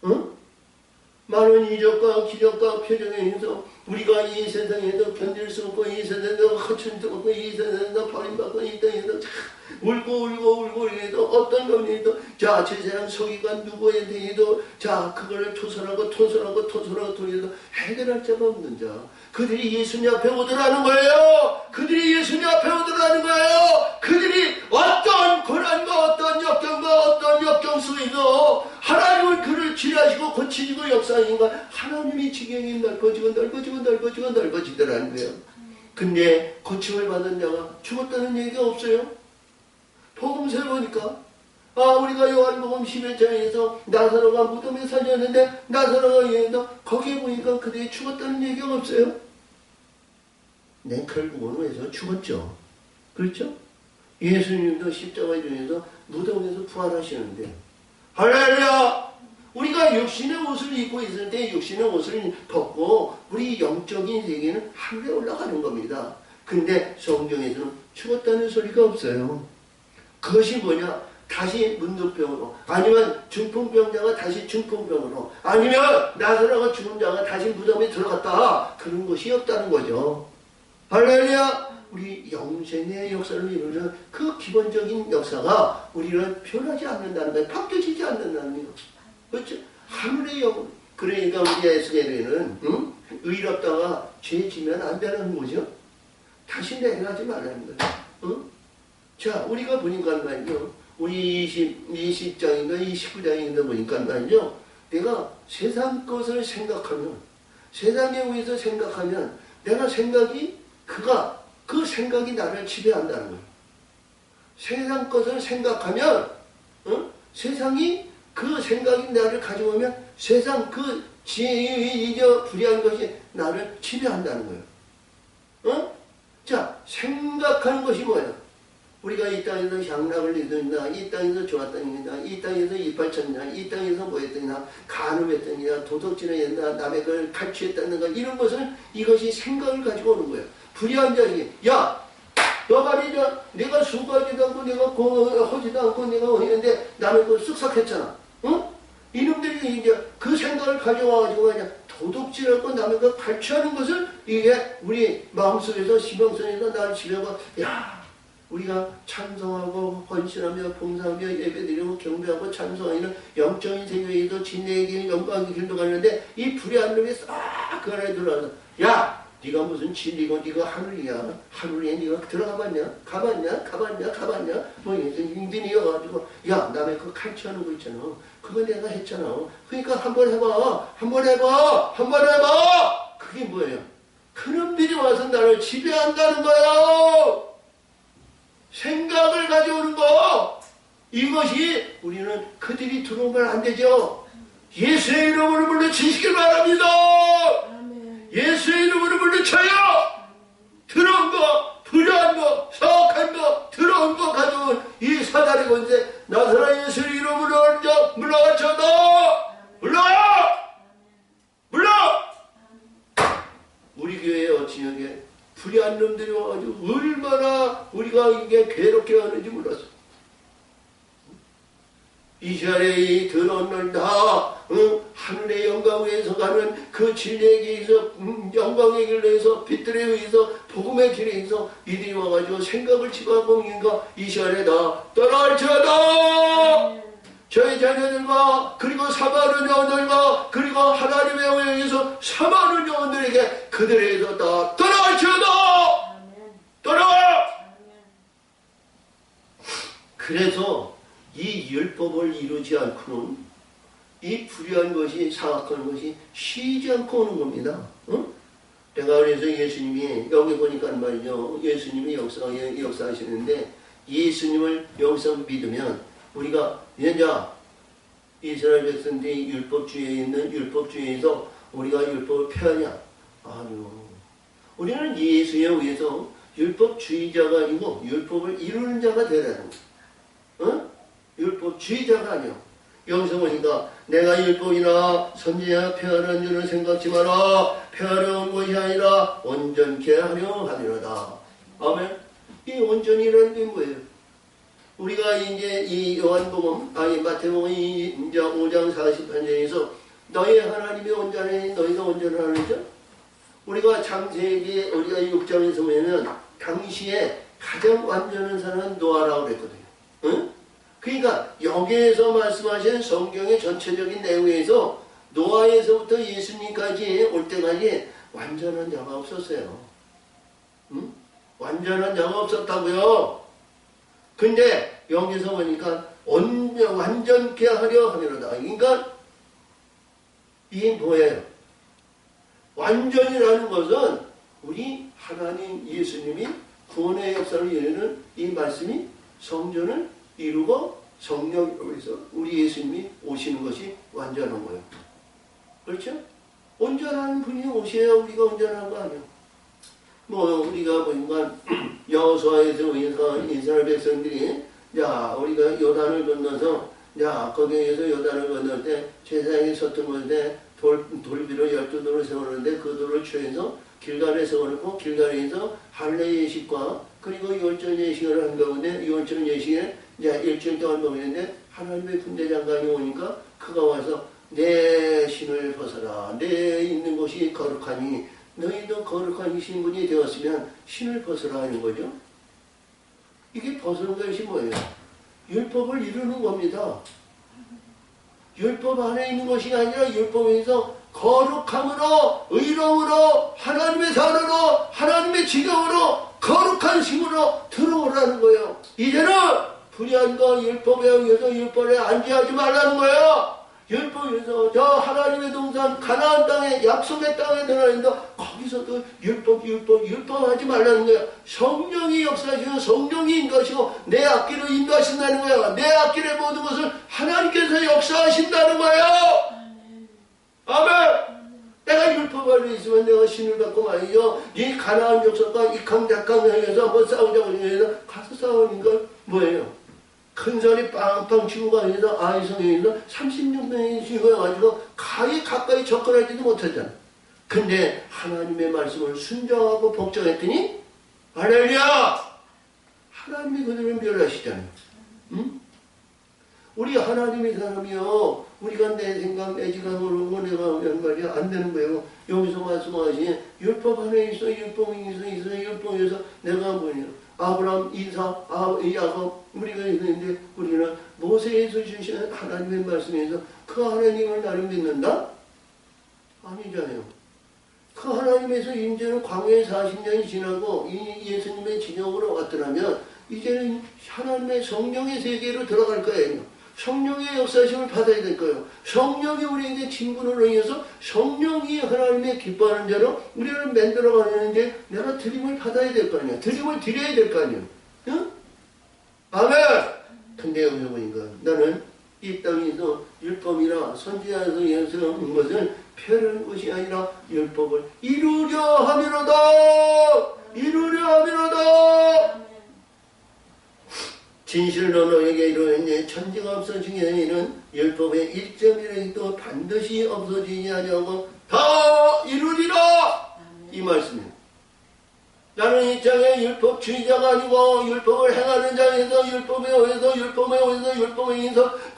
Speaker 1: 응? 많은 이적과 기적과 표적에 의해서 우리가 이 세상에도 견딜 수 없고 이 세상에도 허춘 수 없고 이 세상에도 버림받고 이 땅에도 울고 해도 어떤 놈이도 자 제 세상 소기가 누구에게도 자 그거를 토설하고 통해도 해결할 자가 없는 자 그들이 예수님 앞에 오더라는 거예요. 그들이 예수님 앞에 오더라는 거예요. 그들이 어떤 고난과 어떤 역경과 어떤 역경 속에서 하나님은 그를 치료하시고 고치시고 역사하니까 하나님이 지경이 넓어지더라는 거예요. 근데 고침을 받은 자가 죽었다는 얘기가 없어요. 복음서에 보니까 우리가 요한복음 11장에서 나사로가 무덤에 살렸는데 나사로가 얘기해서 거기에 보니까 그들이 죽었다는 얘기가 없어요. 네, 결국은 왜서 죽었죠. 그렇죠? 예수님도 십자가에 중에서 무덤에서 부활하시는데 할렐루야! 우리가 육신의 옷을 입고 있을 때 육신의 옷을 벗고 우리 영적인 세계는 하늘에 올라가는 겁니다. 근데 성경에서는 죽었다는 소리가 없어요. 그것이 뭐냐? 다시 문둥병으로 아니면 중풍병자가 다시 중풍병으로 아니면 나사로가 죽은 자가 다시 무덤에 들어갔다 그런 것이 없다는 거죠. 할렐루야! 우리 영생의 역사를 이루는 그 기본적인 역사가 우리를 변하지 않는다는 거예요. 바뀌어지지 않는다는 거예요. 그렇죠? 하늘의 영 그러니까 우리 에스겔에는 의롭다가 죄 지면 안 되는 거죠. 다시 내려가지 말라는 거예요. 자 우리가 보니까 말이죠. 우리 20장인가 29장인가 보니까 말이죠. 내가 세상 것을 생각하면, 세상에 의해서 생각하면 내가 생각이 그 생각이 나를 지배한다는 거예요. 세상 것을 생각하면 세상이 그 생각이 나를 가져오면 세상 그 지혜의 불의한 것이 나를 지배한다는 거예요. 자, 생각하는 것이 뭐예요? 우리가 이 땅에서 향락을 이루느냐, 이 땅에서 좋았다느냐, 이 땅에서 이빨 쳤느냐, 이 땅에서 뭐 했느냐, 간음했느냐, 도둑질을 했느냐, 남의 걸 칼취했다는가, 이런 것은 이것이 생각을 가지고 오는 거예요. 불의한 자에게, 야, 너 말이냐, 내가 수고하지도 않고, 내가 허지도 않고, 내가 했는데, 남의 걸 쓱싹했잖아. 응? 이놈들이 이제 그 생각을 가져와가지고 그냥 도둑질하고 남의 걸 칼취하는 것을 이게 우리 마음속에서, 지명선에서 나를 지배하고, 야, 우리가 찬송하고 헌신하며 봉사하며 예배드리고 경배하고 찬송하는 영적인 세계에도 진리의 길, 영광의 길도 가는데 이 불의한 놈이 싹 그 안에 들어와서 야! 네가 무슨 진리고 네가 하늘이야. 하늘에 네가 들어가 봤냐? 가봤냐? 뭐 인빈이어가지고 야 남의 그 칼취하는 거 있잖아. 그거 내가 했잖아. 그러니까 한번 해봐. 그게 뭐예요? 그놈들이 와서 나를 지배한다는 거예요. 생각을 가져오는 거, 이것이 우리는 그들이 들어오면 안 되죠. 예수의 이름으로 물리치시길 바랍니다. 아멘. 예수의 이름으로 물리쳐요. 들어온 거, 불효한 거, 사악한 거, 들어온 거 가져온 이 사다리 권세 나사렛 예수의 이름으로 물러가쳐다. 물러! 우리 교회의 지역에 불의한 놈들이 와가지고 얼마나 우리가 이게 괴롭게 하는지 몰랐어. 이 시간에 이 더러운 날 다 하늘의 영광 위에서 가는 그 진리의 길에서 영광의 길로 해서 빛들에 의해서 복음의 길에 의해서 이들이 와가지고 생각을 집어하고 있는가 이 시간에 다 떠날지어다. 저희 자녀들과 그리고 사마는 영혼들과 그리고 하나님의 영에서 사마는 영혼들에게 그들에게서 다 떠나갈지어다. 떠나가. 그래서 이 율법을 이루지 않고는 이 불의한 것이 사악한 것이 쉬지 않고 오는 겁니다. 내가 그래서 예수님이 여기 보니까 말이죠. 예수님이 역사하시는데 예수님을 여기서 믿으면 우리가 이제 이스라엘 백성들이 율법주의에 있는 율법주의에서 우리가 율법을 폐하냐? 아니요. 우리는 예수에 의해서 율법주의자가 아니고 율법을 이루는 자가 되라는 거예요. 율법주의자가 아니요. 여기서 보니까 내가 율법이나 선지자 폐하는 줄은 생각지 마라. 폐하려 온 것이 아니라 온전케 하려 하리로다. 아멘. 이 온전이라는 게 뭐예요? 우리가 이제 이 요한복음, 마태복음 이제 5장 48절에서 너희 하나님이 온전하니 너희가 온전하느냐? 우리가 창세기 우리가 6장에서 보면 당시에 가장 완전한 사람은 노아라고 그랬거든요. 응? 그러니까 여기에서 말씀하신 성경의 전체적인 내용에서 노아에서부터 예수님까지 올 때까지 완전한 자가 없었어요. 응? 완전한 자가 없었다고요. 근데 여기서 보니까 완전케 하려 하면은 그러니까 이게 뭐예요? 완전이라는 것은 우리 하나님 예수님이 구원의 역사를 이루는 이 말씀이 성전을 이루고 성령으로 해서 우리 예수님이 오시는 것이 완전한 거예요. 그렇죠? 온전한 분이 오셔야 우리가 온전한 거 아니에요. 뭐 우리가 보니까 여호수아에서 이스라엘 백성들이 자 우리가 요단을 건너서 자 거기에서 요단을 건널 때 제사장이 서툰 때 돌비로 12돌을 세우는데 그 돌을 취해서 길갈에 세워놓고 길갈에서 할례 예식과 그리고 유월절 예식을 한 가운데 유월절 예식에 이제 일주일 동안 먹는데 하나님의 군대장관이 오니까 그가 와서 내 신을 벗어라. 내 있는 곳이 거룩하니 너희도 거룩한 신분이 되었으면 신을 벗어라 하는 거죠. 이게 벗는 것이 뭐예요? 율법을 이루는 겁니다. 율법 안에 있는 것이 아니라 율법에서 거룩함으로 의로움으로 하나님의 사랑으로 하나님의 지경으로 거룩한 힘으로 들어오라는 거예요. 이제는 불의한 거 율법에 의해서 율법에 안지하지 말라는 거예요. 율법에서 저 하나님의 동산 가나안 땅에 약속의 땅에 들어가는데 거기서도 율법하지 말라는 거야. 성령이 역사하시고 성령이 인도하시고 내 앞길로 인도하신다는 거야. 내 앞길의 모든 것을 하나님께서 역사하신다는 거예요. 아멘. 내가 율법 안에 있으면 내가 신을 받고 말이죠. 이 가나안 족속과 이 강작강에서 한번 싸우자고 해서 가서 싸우는 건 뭐예요? 큰 소리 빵빵 치고 가면서 아이성에 있는 36명이 죽어가지고 가까이 접근하지도 못하잖아. 근데 하나님의 말씀을 순종하고 복종했더니 할렐루야! 하나님이 그들을 멸하시잖아요. 응? 우리 하나님의 사람이요. 우리가 내 생각, 내 지각으로 내가 하면 말이야 안 되는 거예요. 여기서 말씀하신 율법 안에 있어, 율법에서 내가 뭐냐. 아브라함, 이삭, 야곱 우리가 있는데 우리는 모세에서 주신 하나님의 말씀에서 그 하나님을 나를 믿는다? 아니잖아요. 그 하나님에서 이제는 광야에 40년이 지나고 이 예수님의 진영으로 왔더라면 이제는 하나님의 성령의 세계로 들어갈 거예요. 성령의 역사심을 받아야 될 거예요. 성령이 우리에게 진군을 의해서 성령이 하나님의 기뻐하는 자로 우리를 만들어가는데 내가 드림을 받아야 될 거 아니야. 드림을 드려야 될 거 아니야. 응? 아멘! 근데 여기 보니까 나는 이 땅에서 율법이나 선지자에서 연습한 것을 펴는 것이 아니라 율법을 이루려 함이로다! 이루려 함이로다! 진실로 너에게 이르노니 천지가 없어지게 이는 율법의 1.1도 반드시 없어지지 아니하고 다 이루리라. 이 말씀이에요. 나는 이 땅에 율법주의자가 아니고 율법을 행하는 자에서 율법에 의해서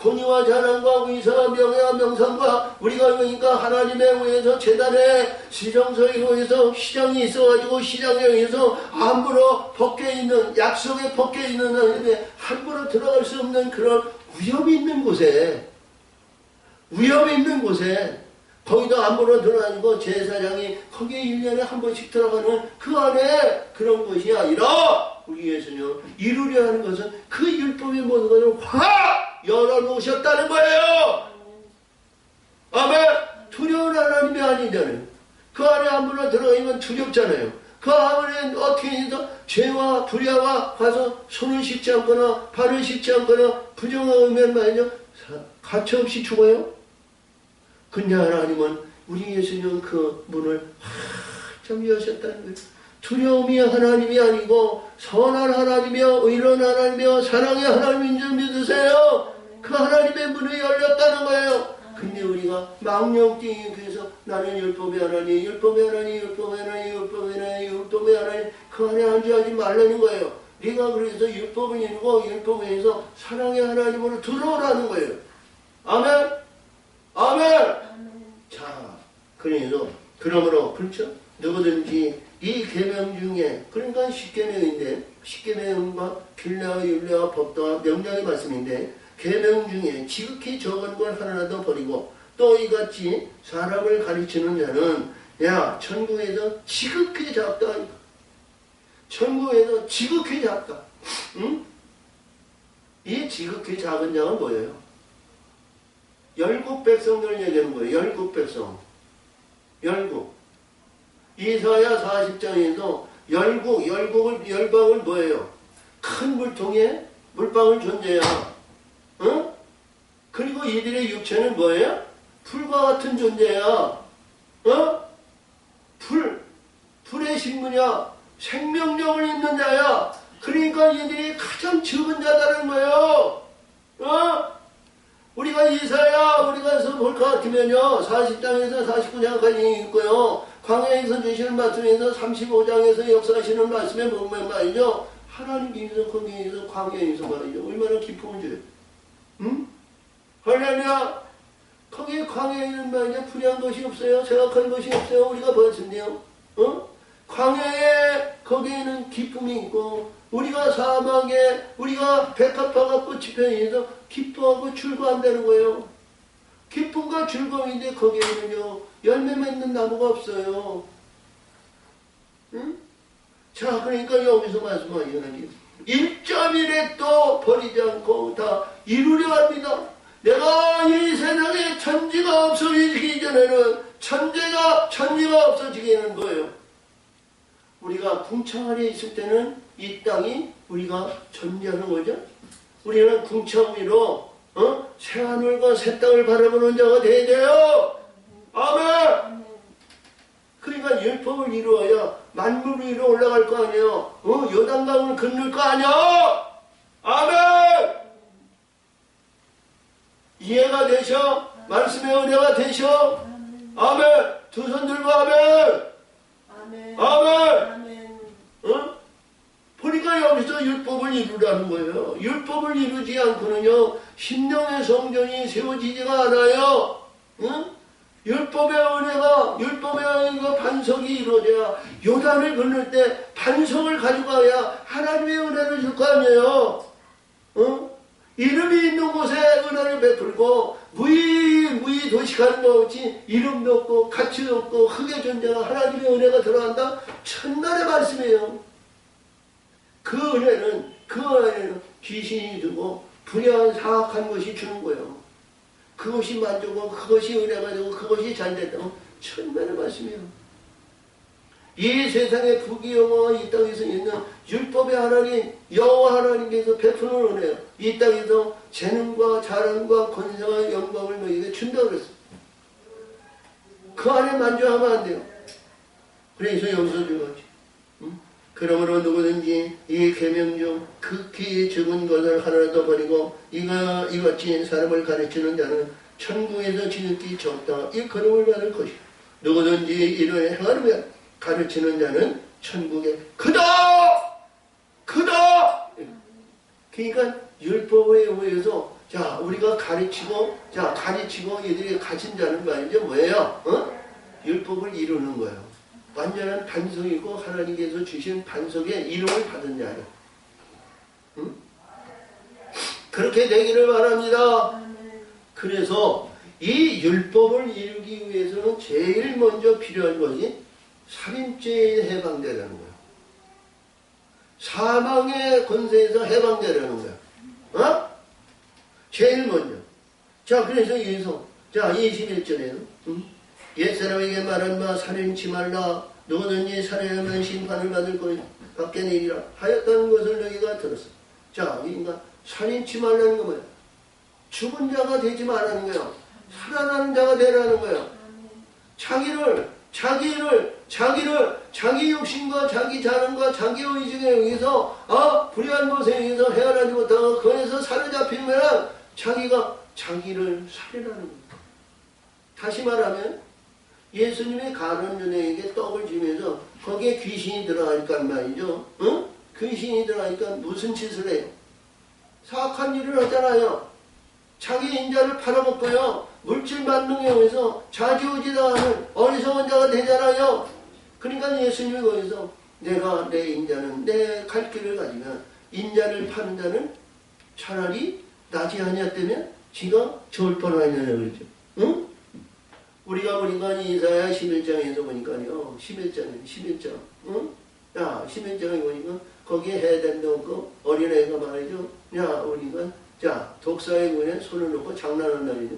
Speaker 1: 권위와 자랑과 위사와 명예와 명성과 우리가 그러니까 하나님에 의해서 재단에 시정서에 의해서 시장이 있어가지고 시장에 의해서 함부로 벗겨있는 약속에 벗겨있는 하나님에 함부로 들어갈 수 없는 그런 위험이 있는 곳에 거기도 함부로 들어가고 제사장이 거기에 1년에 한 번씩 들어가는 그 안에 그런 것이 아니라 우리 예수님 이루려 하는 것은 그 율법의 모든 것을 확 열어놓으셨다는 거예요. 아멘. 두려운 하나님이 아니잖아요. 그 안에 함부로 들어가면 두렵잖아요. 그 안에 어떻게 해서 죄와 불야와 가서 손을 씻지 않거나 발을 씻지 않거나 부정하면 말이죠. 가차없이 죽어요. 근데 하나님은 우리 예수님은 그 문을 활짝 여셨다는 거예요. 두려움이 하나님이 아니고 선한 하나님이여 의로운 하나님이여 사랑의 하나님인 줄 믿으세요. 그 하나님의 문이 열렸다는 거예요. 근데 우리가 망령되기 위해서 나는 율법의 하나님 그 안에 앉아하지 말라는 거예요. 네가 그래서 율법을 이루고 율법에서 사랑의 하나님으로 들어오라는 거예요. 아멘. 아멘. 자, 그러므로 그렇죠? 누구든지 이 계명 중에 그러니까 십계명인데 십계명과 율례와 율례와 법도와 명령의 말씀인데 계명 중에 지극히 적은 걸 하나라도 버리고 또 이같이 사람을 가르치는 자는 야 천국에서 지극히 작다. 천국에서 지극히 작다. 응? 이 지극히 작은 자가 뭐예요? 열국 백성들 얘기하는 거예요. 열국 백성. 열국. 이사야 40장에서 열방을 뭐예요? 큰 물통에 물방울 존재야. 어? 그리고 이들의 육체는 뭐예요? 불과 같은 존재야. 어? 불의 신분이야. 생명력을 있는 자야. 그러니까 이들이 가장 적은 자다는 거예요. 어? 우리가 우리가서 볼 것 같으면요, 40장에서 49장까지 있고요, 광야에서 주시는 말씀에서 35장에서 역사하시는 말씀에 보면 말이죠, 하나님께서 거기에서 광야에서 말이죠, 얼마나 기쁨을 줘요. 응? 할렐루야! 거기 광야에는 말이죠, 불의한 것이 없어요, 생각한 것이 없어요, 우리가 봤는데요. 어? 광야에 거기에는 기쁨이 있고, 우리가 사막에 우리가 백합화가 꽃이 펴서 기뻐하고 즐거워한다는 거예요. 기쁨과 즐거움인데 거기에는요 열매 맺는 나무가 없어요. 응? 자, 그러니까 여기서 말씀하시는 1.1에 또 버리지 않고 다 이루려 합니다. 내가 이 세상에 천지가 없어지기 전에는 천지가 없어지게는 거예요. 우리가 궁창 아래 있을 때는 이 땅이 우리가 존재하는 거죠. 우리는 궁창 위로 새하늘과 새 땅을 바라보는 자가 되어야 돼요. 아멘. 그러니까 율법을 이루어야 만물 위로 올라갈 거 아니에요. 요단강을 건널 거 아니야. 아멘. 이해가 되셔? 말씀의 은혜가 되셔? 아멘. 두 손 들고 아멘.
Speaker 2: 아멘.
Speaker 1: 아멘. 보니까 여기서 율법을 이루라는 거예요. 율법을 이루지 않고는요, 심령의 성전이 세워지지가 않아요. 율법의 은혜가 반석이 이루어져야, 요단을 건널 때 반석을 가져가야 하나님의 은혜를 줄 거 아니에요. 이름이 있는 곳에 은혜를 베풀고, 무의 도식하는 것 없이 이름도 없고 가치도 없고 흙의 존재가 하나님의 은혜가 들어간다. 천날의 말씀이에요. 그 은혜는 귀신이 주고 불의한 사악한 것이 주는 거예요. 그것이 만족하고 그것이 은혜가 되고 그것이 잘됐다고 천만의 말씀이에요. 이 세상의 부귀영화가 이 땅에서 있는 율법의 하나님 여호와 하나님께서 베푸는 은혜예요. 이 땅에서 재능과 자랑과 권세와 영광을 너희에게 준다고 그랬어요. 그 안에 만족하면 안 돼요. 그래서 여기서 주어지. 그러므로 누구든지 이 계명 중 극히 적은 것을 하나도 버리고 이같이 사람을 가르치는 자는 천국에서 지극히 적다. 이 걸음을 받을 것이다. 누구든지 이를 행하려면 가르치는 자는 천국에 크다! 그러니까 율법에 의해서 우리가 가르치고 얘들이 가진 자는 말이죠. 뭐예요? 율법을 이루는 거예요. 완전한 반석이고 하나님께서 주신 반석의 이름을 받은 자예요. 그렇게 되기를 바랍니다. 그래서 이 율법을 이루기 위해서는 제일 먼저 필요한 것이 살인죄에 해방되라는 거예요. 사망의 권세에서 해방되라는 거예요. 제일 먼저. 그래서 여기서 21절에는 옛사람에게 말한 바 살인치 말라. 누구든지 살인하면 심판을 받게 내리라 하였다는 것을 너희가 들었어. 그러니까 살인치 말라는 거 뭐야? 죽은 자가 되지 말라는 거예요. 살아나는 자가 되라는 거예요. 자기 욕심과 자기 자랑과 자기 의중에 의해서 불의한 것에 의해서 헤어나지 못하고 그에서 사로잡히면 자기를 살인하는 거예요. 다시 말하면 예수님이 가룟 유대인에게 떡을 주면서 거기에 귀신이 들어가니까 말이죠. 귀신이 들어가니까 무슨 짓을 해요? 사악한 일을 하잖아요. 자기 인자를 팔아먹고요. 물질 만능에 의해서 좌지우지당하는 어리석은 자가 되잖아요. 그러니까 예수님이 거기서 내가 내 인자는 내 갈 길을 가지면 인자를 파는 자는 차라리 나지 아니었다면 지가 좋을 뻔하냐고 그러죠. 우리가 보니까 이사야 11장에서 보니까요. 11장. 11장에 보니까 거기에 해단도 없고 어린애가 말이죠. 우리가 독사의 군에 손을 놓고 장난하는 날이죠.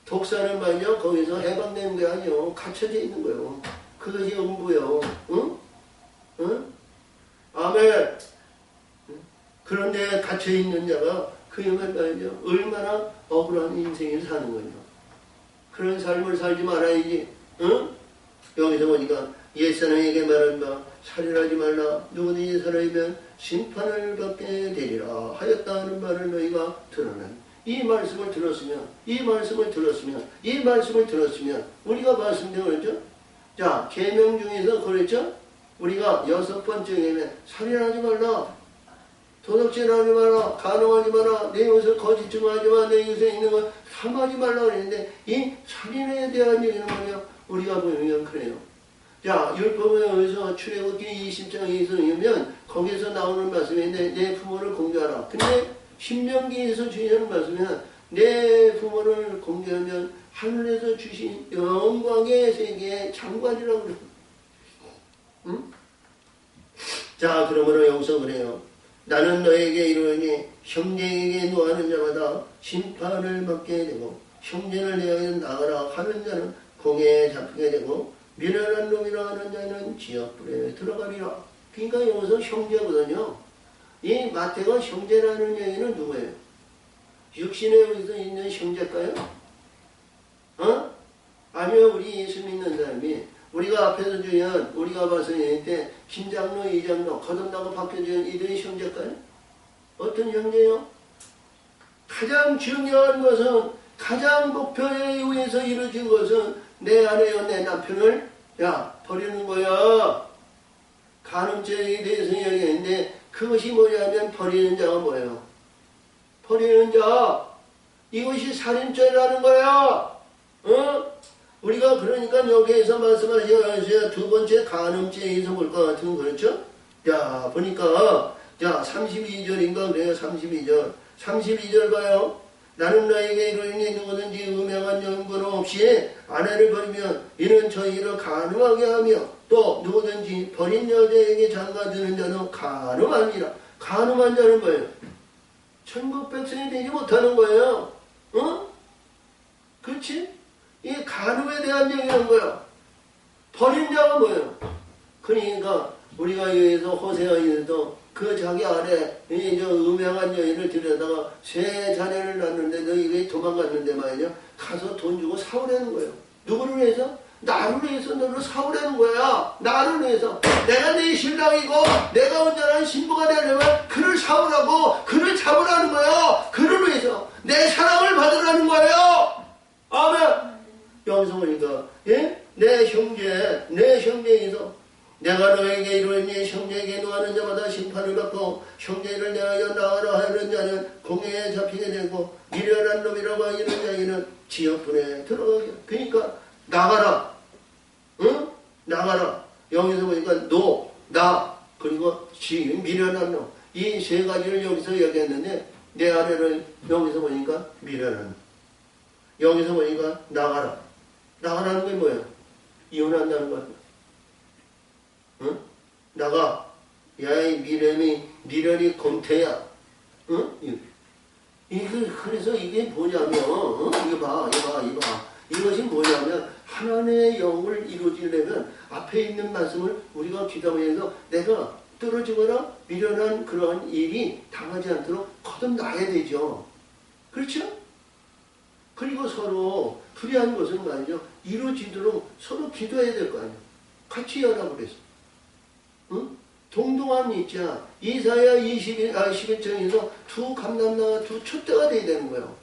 Speaker 1: 독사는 말이죠. 거기서 해방되는 게 아니요. 갇혀져 있는 거예요. 그것이 음부요. 아멘. 그런데 갇혀있는 자가 그 영을 말이죠. 얼마나 억울한 인생을 사는 거죠. 그런 삶을 살지 말아야지. 여기서 보니까 옛사람에게 말한 바 살인하지 말라. 누구든지 살아이면 심판을 받게 되리라 하였다는 말을 너희가 들었나니. 이 말씀을 들었으면 우리가 말씀드린 거죠. 계명 중에서 그랬죠. 우리가 6번째 계명 살인하지 말라. 도덕질 하지 마라. 간음하지 마라. 내 것을 거짓 증언하지 마. 내 것에 있는 걸 탐하지 말라 그랬는데 이 살인에 대한 얘기는 뭐냐? 우리가 보면 그래요. 율법에 의해서 출애굽기 20장에서 보면 거기에서 나오는 말씀인데 내 부모를 공개하라. 근데 신명기에서 주시는 말씀은 내 부모를 공개하면 하늘에서 주신 영광의 세계의 장관이라고 그래요. 그러므로 여기서 그래요. 나는 너에게 이르니 형제에게 노하는 자마다 심판을 받게 되고 형제를 대하여 나가라 하는 자는 공에 잡히게 되고 미련한 놈이라 하는 자는 지옥불에 들어가리라. 그러니까 여기서 형제거든요. 이 마태가 형제라는 얘기는 누구예요? 육신에 여기서 있는 형제일까요? 아니요. 우리 예수 믿는 사람이 우리가 앞에서 주연 우리가 봐서 얘기할 때 김장로, 이장로, 거듭나고 바뀌어준 이들이 형제일까요? 어떤 형제요? 가장 중요한 것은 가장 목표에 의해서 이루어진 것은 내 아내요 내 남편을 버리는 거야. 간음죄에 대해서 이야기했는데 그것이 뭐냐면 버리는 자가 뭐예요? 버리는 자. 이것이 살인죄라는 거야. 우리가 그러니까 여기에서 말씀하시죠. 두 번째 간음죄에서 볼 것 같은 그렇죠? 자 보니까 32절인가 그래요. 32절. 32절 봐요. 나는 너에게 이르니 누구든지 음행한 연분 없이 아내를 버리면 이는 저희를 간음하게 하며 또 누구든지 버린 여자에게 장가드는 자는 간음하니라. 간음한 자는 뭐예요? 천국 백성이 되지 못하는 거예요. 그렇지? 이 간음에 대한 얘기하는 거야. 버린 자가 뭐예요? 그러니까 우리가 여기서 호세아에서 그 자기 아내 음행한 여인을 들여다가 세 자녀를 낳는데 너희가 도망갔는데 말이야 가서 돈 주고 사오라는 거예요. 누구를 위해서? 나를 위해서 너를 사오라는 거야. 나를 위해서. 내가 네 신랑이고 내가 온전한 신부가 되려면 그를 사오라고 그를 잡으라는 거예요. 그를 위해서 내 사랑을 받으라는 거예요. 아멘. 여기서 보니까 내 형제에서 내가 너에게 이르니 형제에게 노하는 자마다 심판을 받고 형제를 내하여 나가라 하는 자는 공회에 잡히게 되고 미련한 놈이라고 하는 자에게는 지옥불에 들어가게. 그러니까 나가라. 나가라. 여기서 보니까 나 그리고 미련한 놈. 이 세 가지를 여기서 얘기했는데 내 아내를 여기서 보니까 미련한 놈. 여기서 보니까 나가라. 나가라는 게 뭐예요? 이혼한다는 거예요. 나가. 야, 이 미련이 곰태야. 그래서 이게 뭐냐면, 이거 봐. 이것이 뭐냐면, 하나님의 영을 이루어지려면 앞에 있는 말씀을 우리가 귀담아서 내가 떨어지거나 미련한 그러한 일이 당하지 않도록 거듭나야 되죠. 그렇죠? 그리고 서로 불의한 것은 말이죠. 이루어지도록 서로 기도해야 될 거 아니에요. 같이 하라고 그랬어. 동동함이 있자. 이사야 11장에서 두 감람나무가 두 촛대가 돼야 되는 거예요.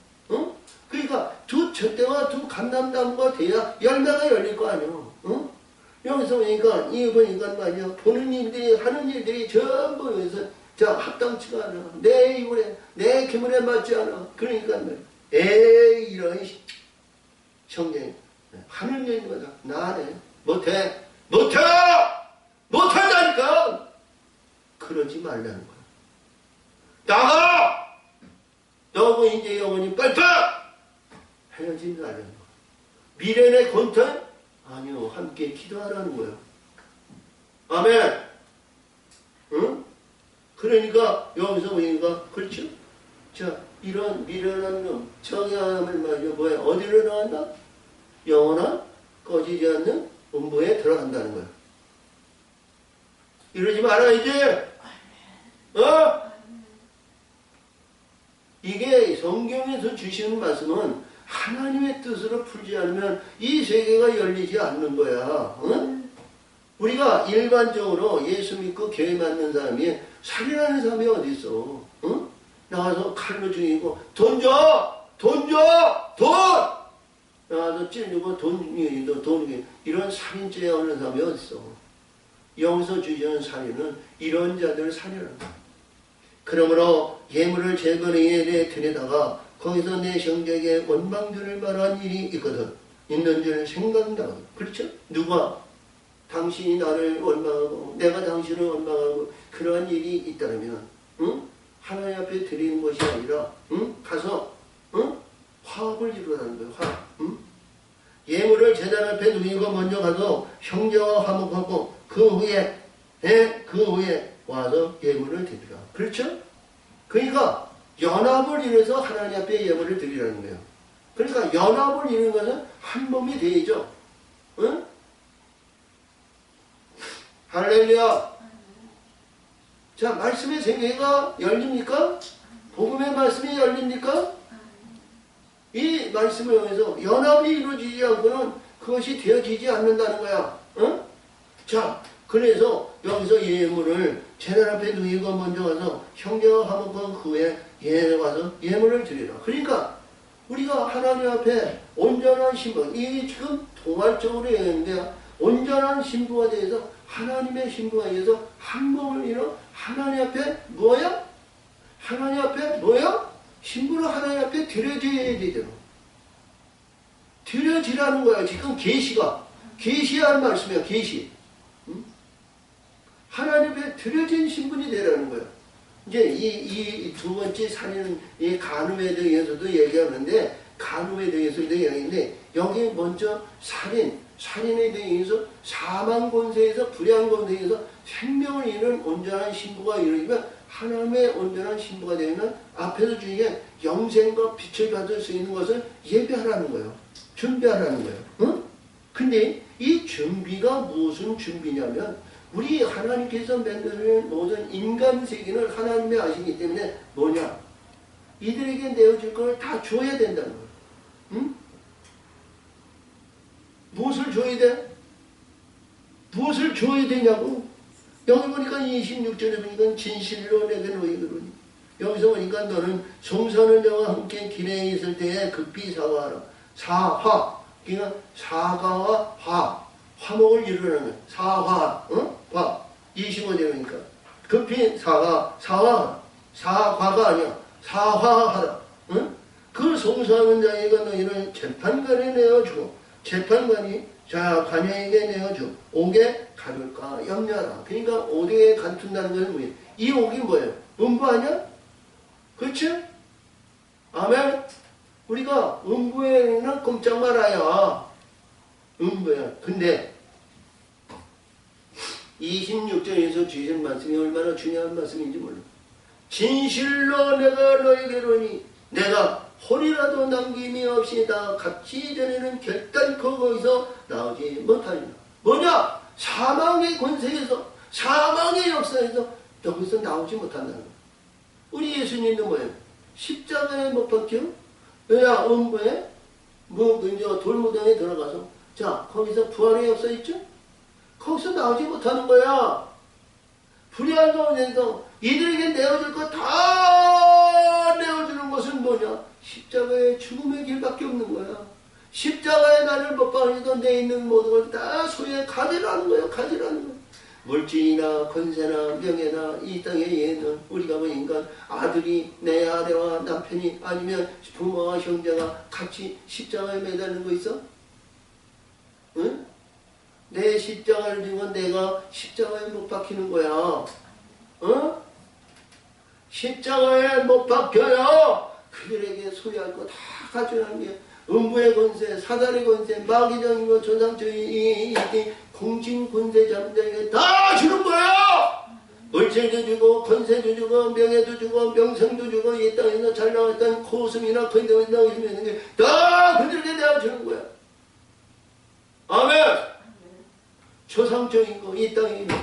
Speaker 1: 그러니까 두 촛대와 두 감람나무가 돼야 열매가 열릴 거 아니에요. 여기서 보니까 말이야. 보는 일들이 하는 일들이 전부 여기서 합당치가 않아. 내 입에 내 기물에 맞지 않아. 그러니까 말이야. 에이 이런 형제 하는 일마다 나네 못한다니까. 그러지 말라는 거야. 나가! 너고 이제 영원히 빨리 헤어지지 말라는 거야. 미련의 권태? 아니요. 함께 기도하라는 거야. 아멘. 그러니까 여기서 보니까 그렇죠? 자, 이런 미련한 놈 정의함을 말이야. 뭐야? 어디로 나간다? 영원한 꺼지지 않는 음부에 들어간다는 거야. 이러지 말아야지. 이게 성경에서 주시는 말씀은 하나님의 뜻으로 풀지 않으면 이 세계가 열리지 않는 거야. 우리가 일반적으로 예수 믿고 교회 맞는 사람이 살인하는 사람이 어디 있어? 나가서 칼로 죽이고 돈 줘! 나가서 찔리고 돈 이런 살인죄에 하는 사람이 어디 있어? 여기서 주시는 살인은 이런 자들을 살인한다. 그러므로 예물을 재건에 들여다가 거기서 내 형제에게 원망들을 말한 일이 있거든. 있는 줄 생각한다. 그렇죠? 누가? 당신이 나를 원망하고 내가 당신을 원망하고 그러한 일이 있다면 하나님 앞에 드리는 것이 아니라 가서 화합을 이루라는 거예요. 화합. 예물을 제단 앞에 누이고 먼저 가서 형제와 화목하고 그 후에 와서 예물을 드리라. 그렇죠? 그러니까 연합을 이뤄서 하나님 앞에 예물을 드리라는 거예요. 그러니까 연합을 이루는 것은 한 몸이 되죠. 응? 할렐루야. 자, 말씀의 세계가 열립니까? 복음의 말씀이 열립니까? 이 말씀을 통해서 연합이 이루어지지 않고는 그것이 되어지지 않는다는 거야. 응? 자, 그래서 여기서 예물을 제단 앞에 누이고 먼저 가서 형제와 화목한 후에 가서 예물을 드리라. 그러니까 우리가 하나님 앞에 온전한 신부, 이 지금 통괄적으로 얘기하는데 온전한 신부가 되어서 하나님의 신부가 되어서 한 몸을 이뤄 하나님 앞에 뭐야? 하나님 앞에 뭐야? 신부로 하나님 앞에 드려져야 되잖아. 드려지라는 거야. 지금 계시한 말씀이야. 계시. 응? 하나님 앞에 드려진 신분이 되라는 거야. 이제 이 두 번째 살인은 이 간음에 대해서도 얘기하는데 간음에 대해서도 얘기하는데 여기 먼저 살인에 대해서 사망 권세에서 불의한 권세에서 생명을 잃은 온전한 신부가 이루어지면 하나님의 온전한 신부가 되면 앞에서 주님께 영생과 빛을 받을 수 있는 것을 예배하라는 거예요. 준비하라는 거예요. 응? 근데 이 준비가 무슨 준비냐면 우리 하나님께서 만드는 모든 인간 세계는 하나님이 아시기 때문에 뭐냐? 이들에게 내어줄 걸 다 줘야 된다는 거예요. 응? 무엇을 줘야 돼? 무엇을 줘야 되냐고? 여기 보니까 26절에 보니까 진실로 내게 너희그러니 여기서 보니까 너는 송사는 자와 함께 길에 있을 때에 급히 사과하라. 사화, 그러니까 사과와 화목을 이루라는 거예요. 사화, 화. 25절에 보니까 급히 사과가 아니야. 사화하라. 그 송사하는 자에게 너희를 재판관에 내어주고 재판관이 관여에게 내어주고 옥에 가둘까 염려하라. 그러니까 옥에 가둔다는 것은 뭐예요? 이 옥이 뭐예요? 음부 아니야? 그렇죠? 아멘. 우리가 음부에는 꼼짝 말아야 음부야. 근데 26절에서 주신 말씀이 얼마나 중요한 말씀인지 몰라. 진실로 내가 너희에게로니 내가 홀이라도 남김이 없이 다 같이 전에는 결단코 거기서 나오지 못하리라. 뭐냐? 사망의 권세에서 사망의 역사에서 여기서 나오지 못한다는 거야. 우리 예수님도 뭐예요? 십자가에 못 박혀? 왜야? 음부에? 돌무덤에 들어가서 자 거기서 부활의 역사 있죠? 거기서 나오지 못하는 거야. 불의한 가운데서 이들에게 내어줄 거 다 내어주는 것은 뭐냐? 십자가의 죽음의 길밖에 없는 거야. 십자가에 나를 못 박아서 내 있는 모든 걸 다 소유해 가지라는 거야. 가지라는 거야. 물질이나 권세나 명예나 이 땅의 예는 우리가 뭐 인간 아들이 내 아내와 남편이 아니면 부모와 형제가 같이 십자가에 매달리는 거 있어? 응? 내 십자가를 지고 내가 십자가에 못 박히는 거야. 어? 십자가에 못 박혀요. 그들에게 소유할 거 다 가져가는 게 음부의 권세, 사단의 권세, 마귀적인 것, 조상적인 공진 권세 잡자에게 다 주는 거야. 물질도 주고 권세도 주고 명예도 주고 명성도 주고 이 땅에서 잘 나왔던 코스미나 건강이나 있는 게 다 그들에게 내가 주는 거야. 아멘. 초상적인 거 이 땅에 있는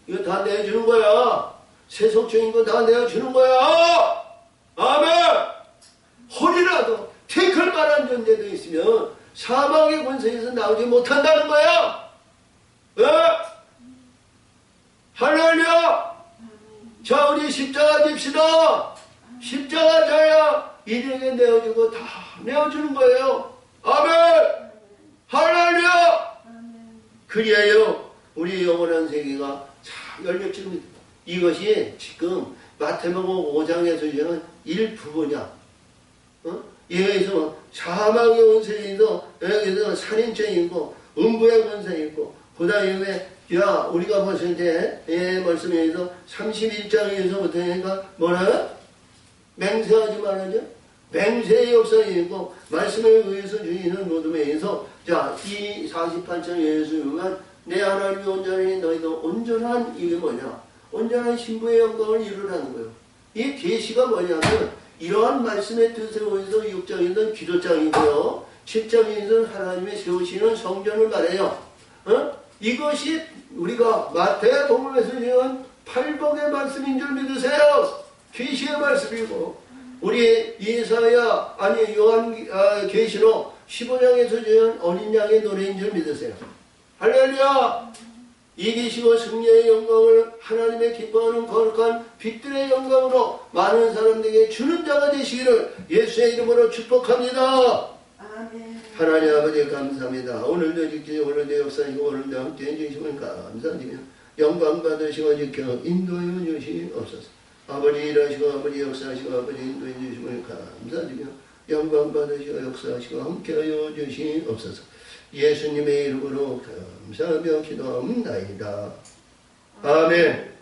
Speaker 1: 이거 다 내주는 거야. 세속적인 거 다 내주는 거야. 아멘. 홀이라도 택할 만한 존재도 있으면 사망의 권세에서 나오지 못한다는 거야. 할렐루야. 자, 우리 십자가 집시다. 십자가 져야 이들에게 내어주고 다 내어주는 거예요. 아멘. 할렐루야. 그리하여 우리 영원한 세계가 잘 열렸습니다. 이것이 지금 마태복음 5장에서 주는 일부분이야. 여기서 사망의 권세에서 여기서 살인죄 있고 음부의 권세 있고 그 다음에 우리가 봤을 때 말씀에서 31장에서부터 뭐라? 맹세하지 말아줘. 맹세의 역사에 있고 말씀에 의해서 주시는 노름에 의해서 이 48장 예수 보면 내 하나님이 온전하니 너희도 온전한 이게 뭐냐? 온전한 신부의 영광을 이루라는 거예요. 이 계시가 뭐냐면 이러한 말씀의 뜻을 보여서 6장이든 기도장이고요. 7장이든 하나님의 세우시는 성전을 말해요. 이것이 우리가 마태복음에서 지은 팔복의 말씀인 줄 믿으세요. 계시의 말씀이고 우리 이사야 아니 요한 계시록 15장에서 지은 어린 양의 노래인 줄 믿으세요. 할렐루야. 이기시고 승리의 영광을 하나님의 기뻐하는 거룩한 빛들의 영광으로 많은 사람들에게 주는 자가 되시기를 예수의 이름으로 축복합니다.
Speaker 2: 아멘.
Speaker 1: 하나님 아버지 감사합니다. 오늘도 지키시고 오늘도 역사하시고 오늘도 함께해 주시면 감사드리며 영광 받으시고 지켜 인도해 주시옵소서. 아버지 일하시고 아버지 역사하시고 아버지 인도해 주시면 감사드리며 영광 받으시고 역사하시고 함께하여 주시옵소서. 예수님의 이름으로 감사하며 기도합니다. 아멘.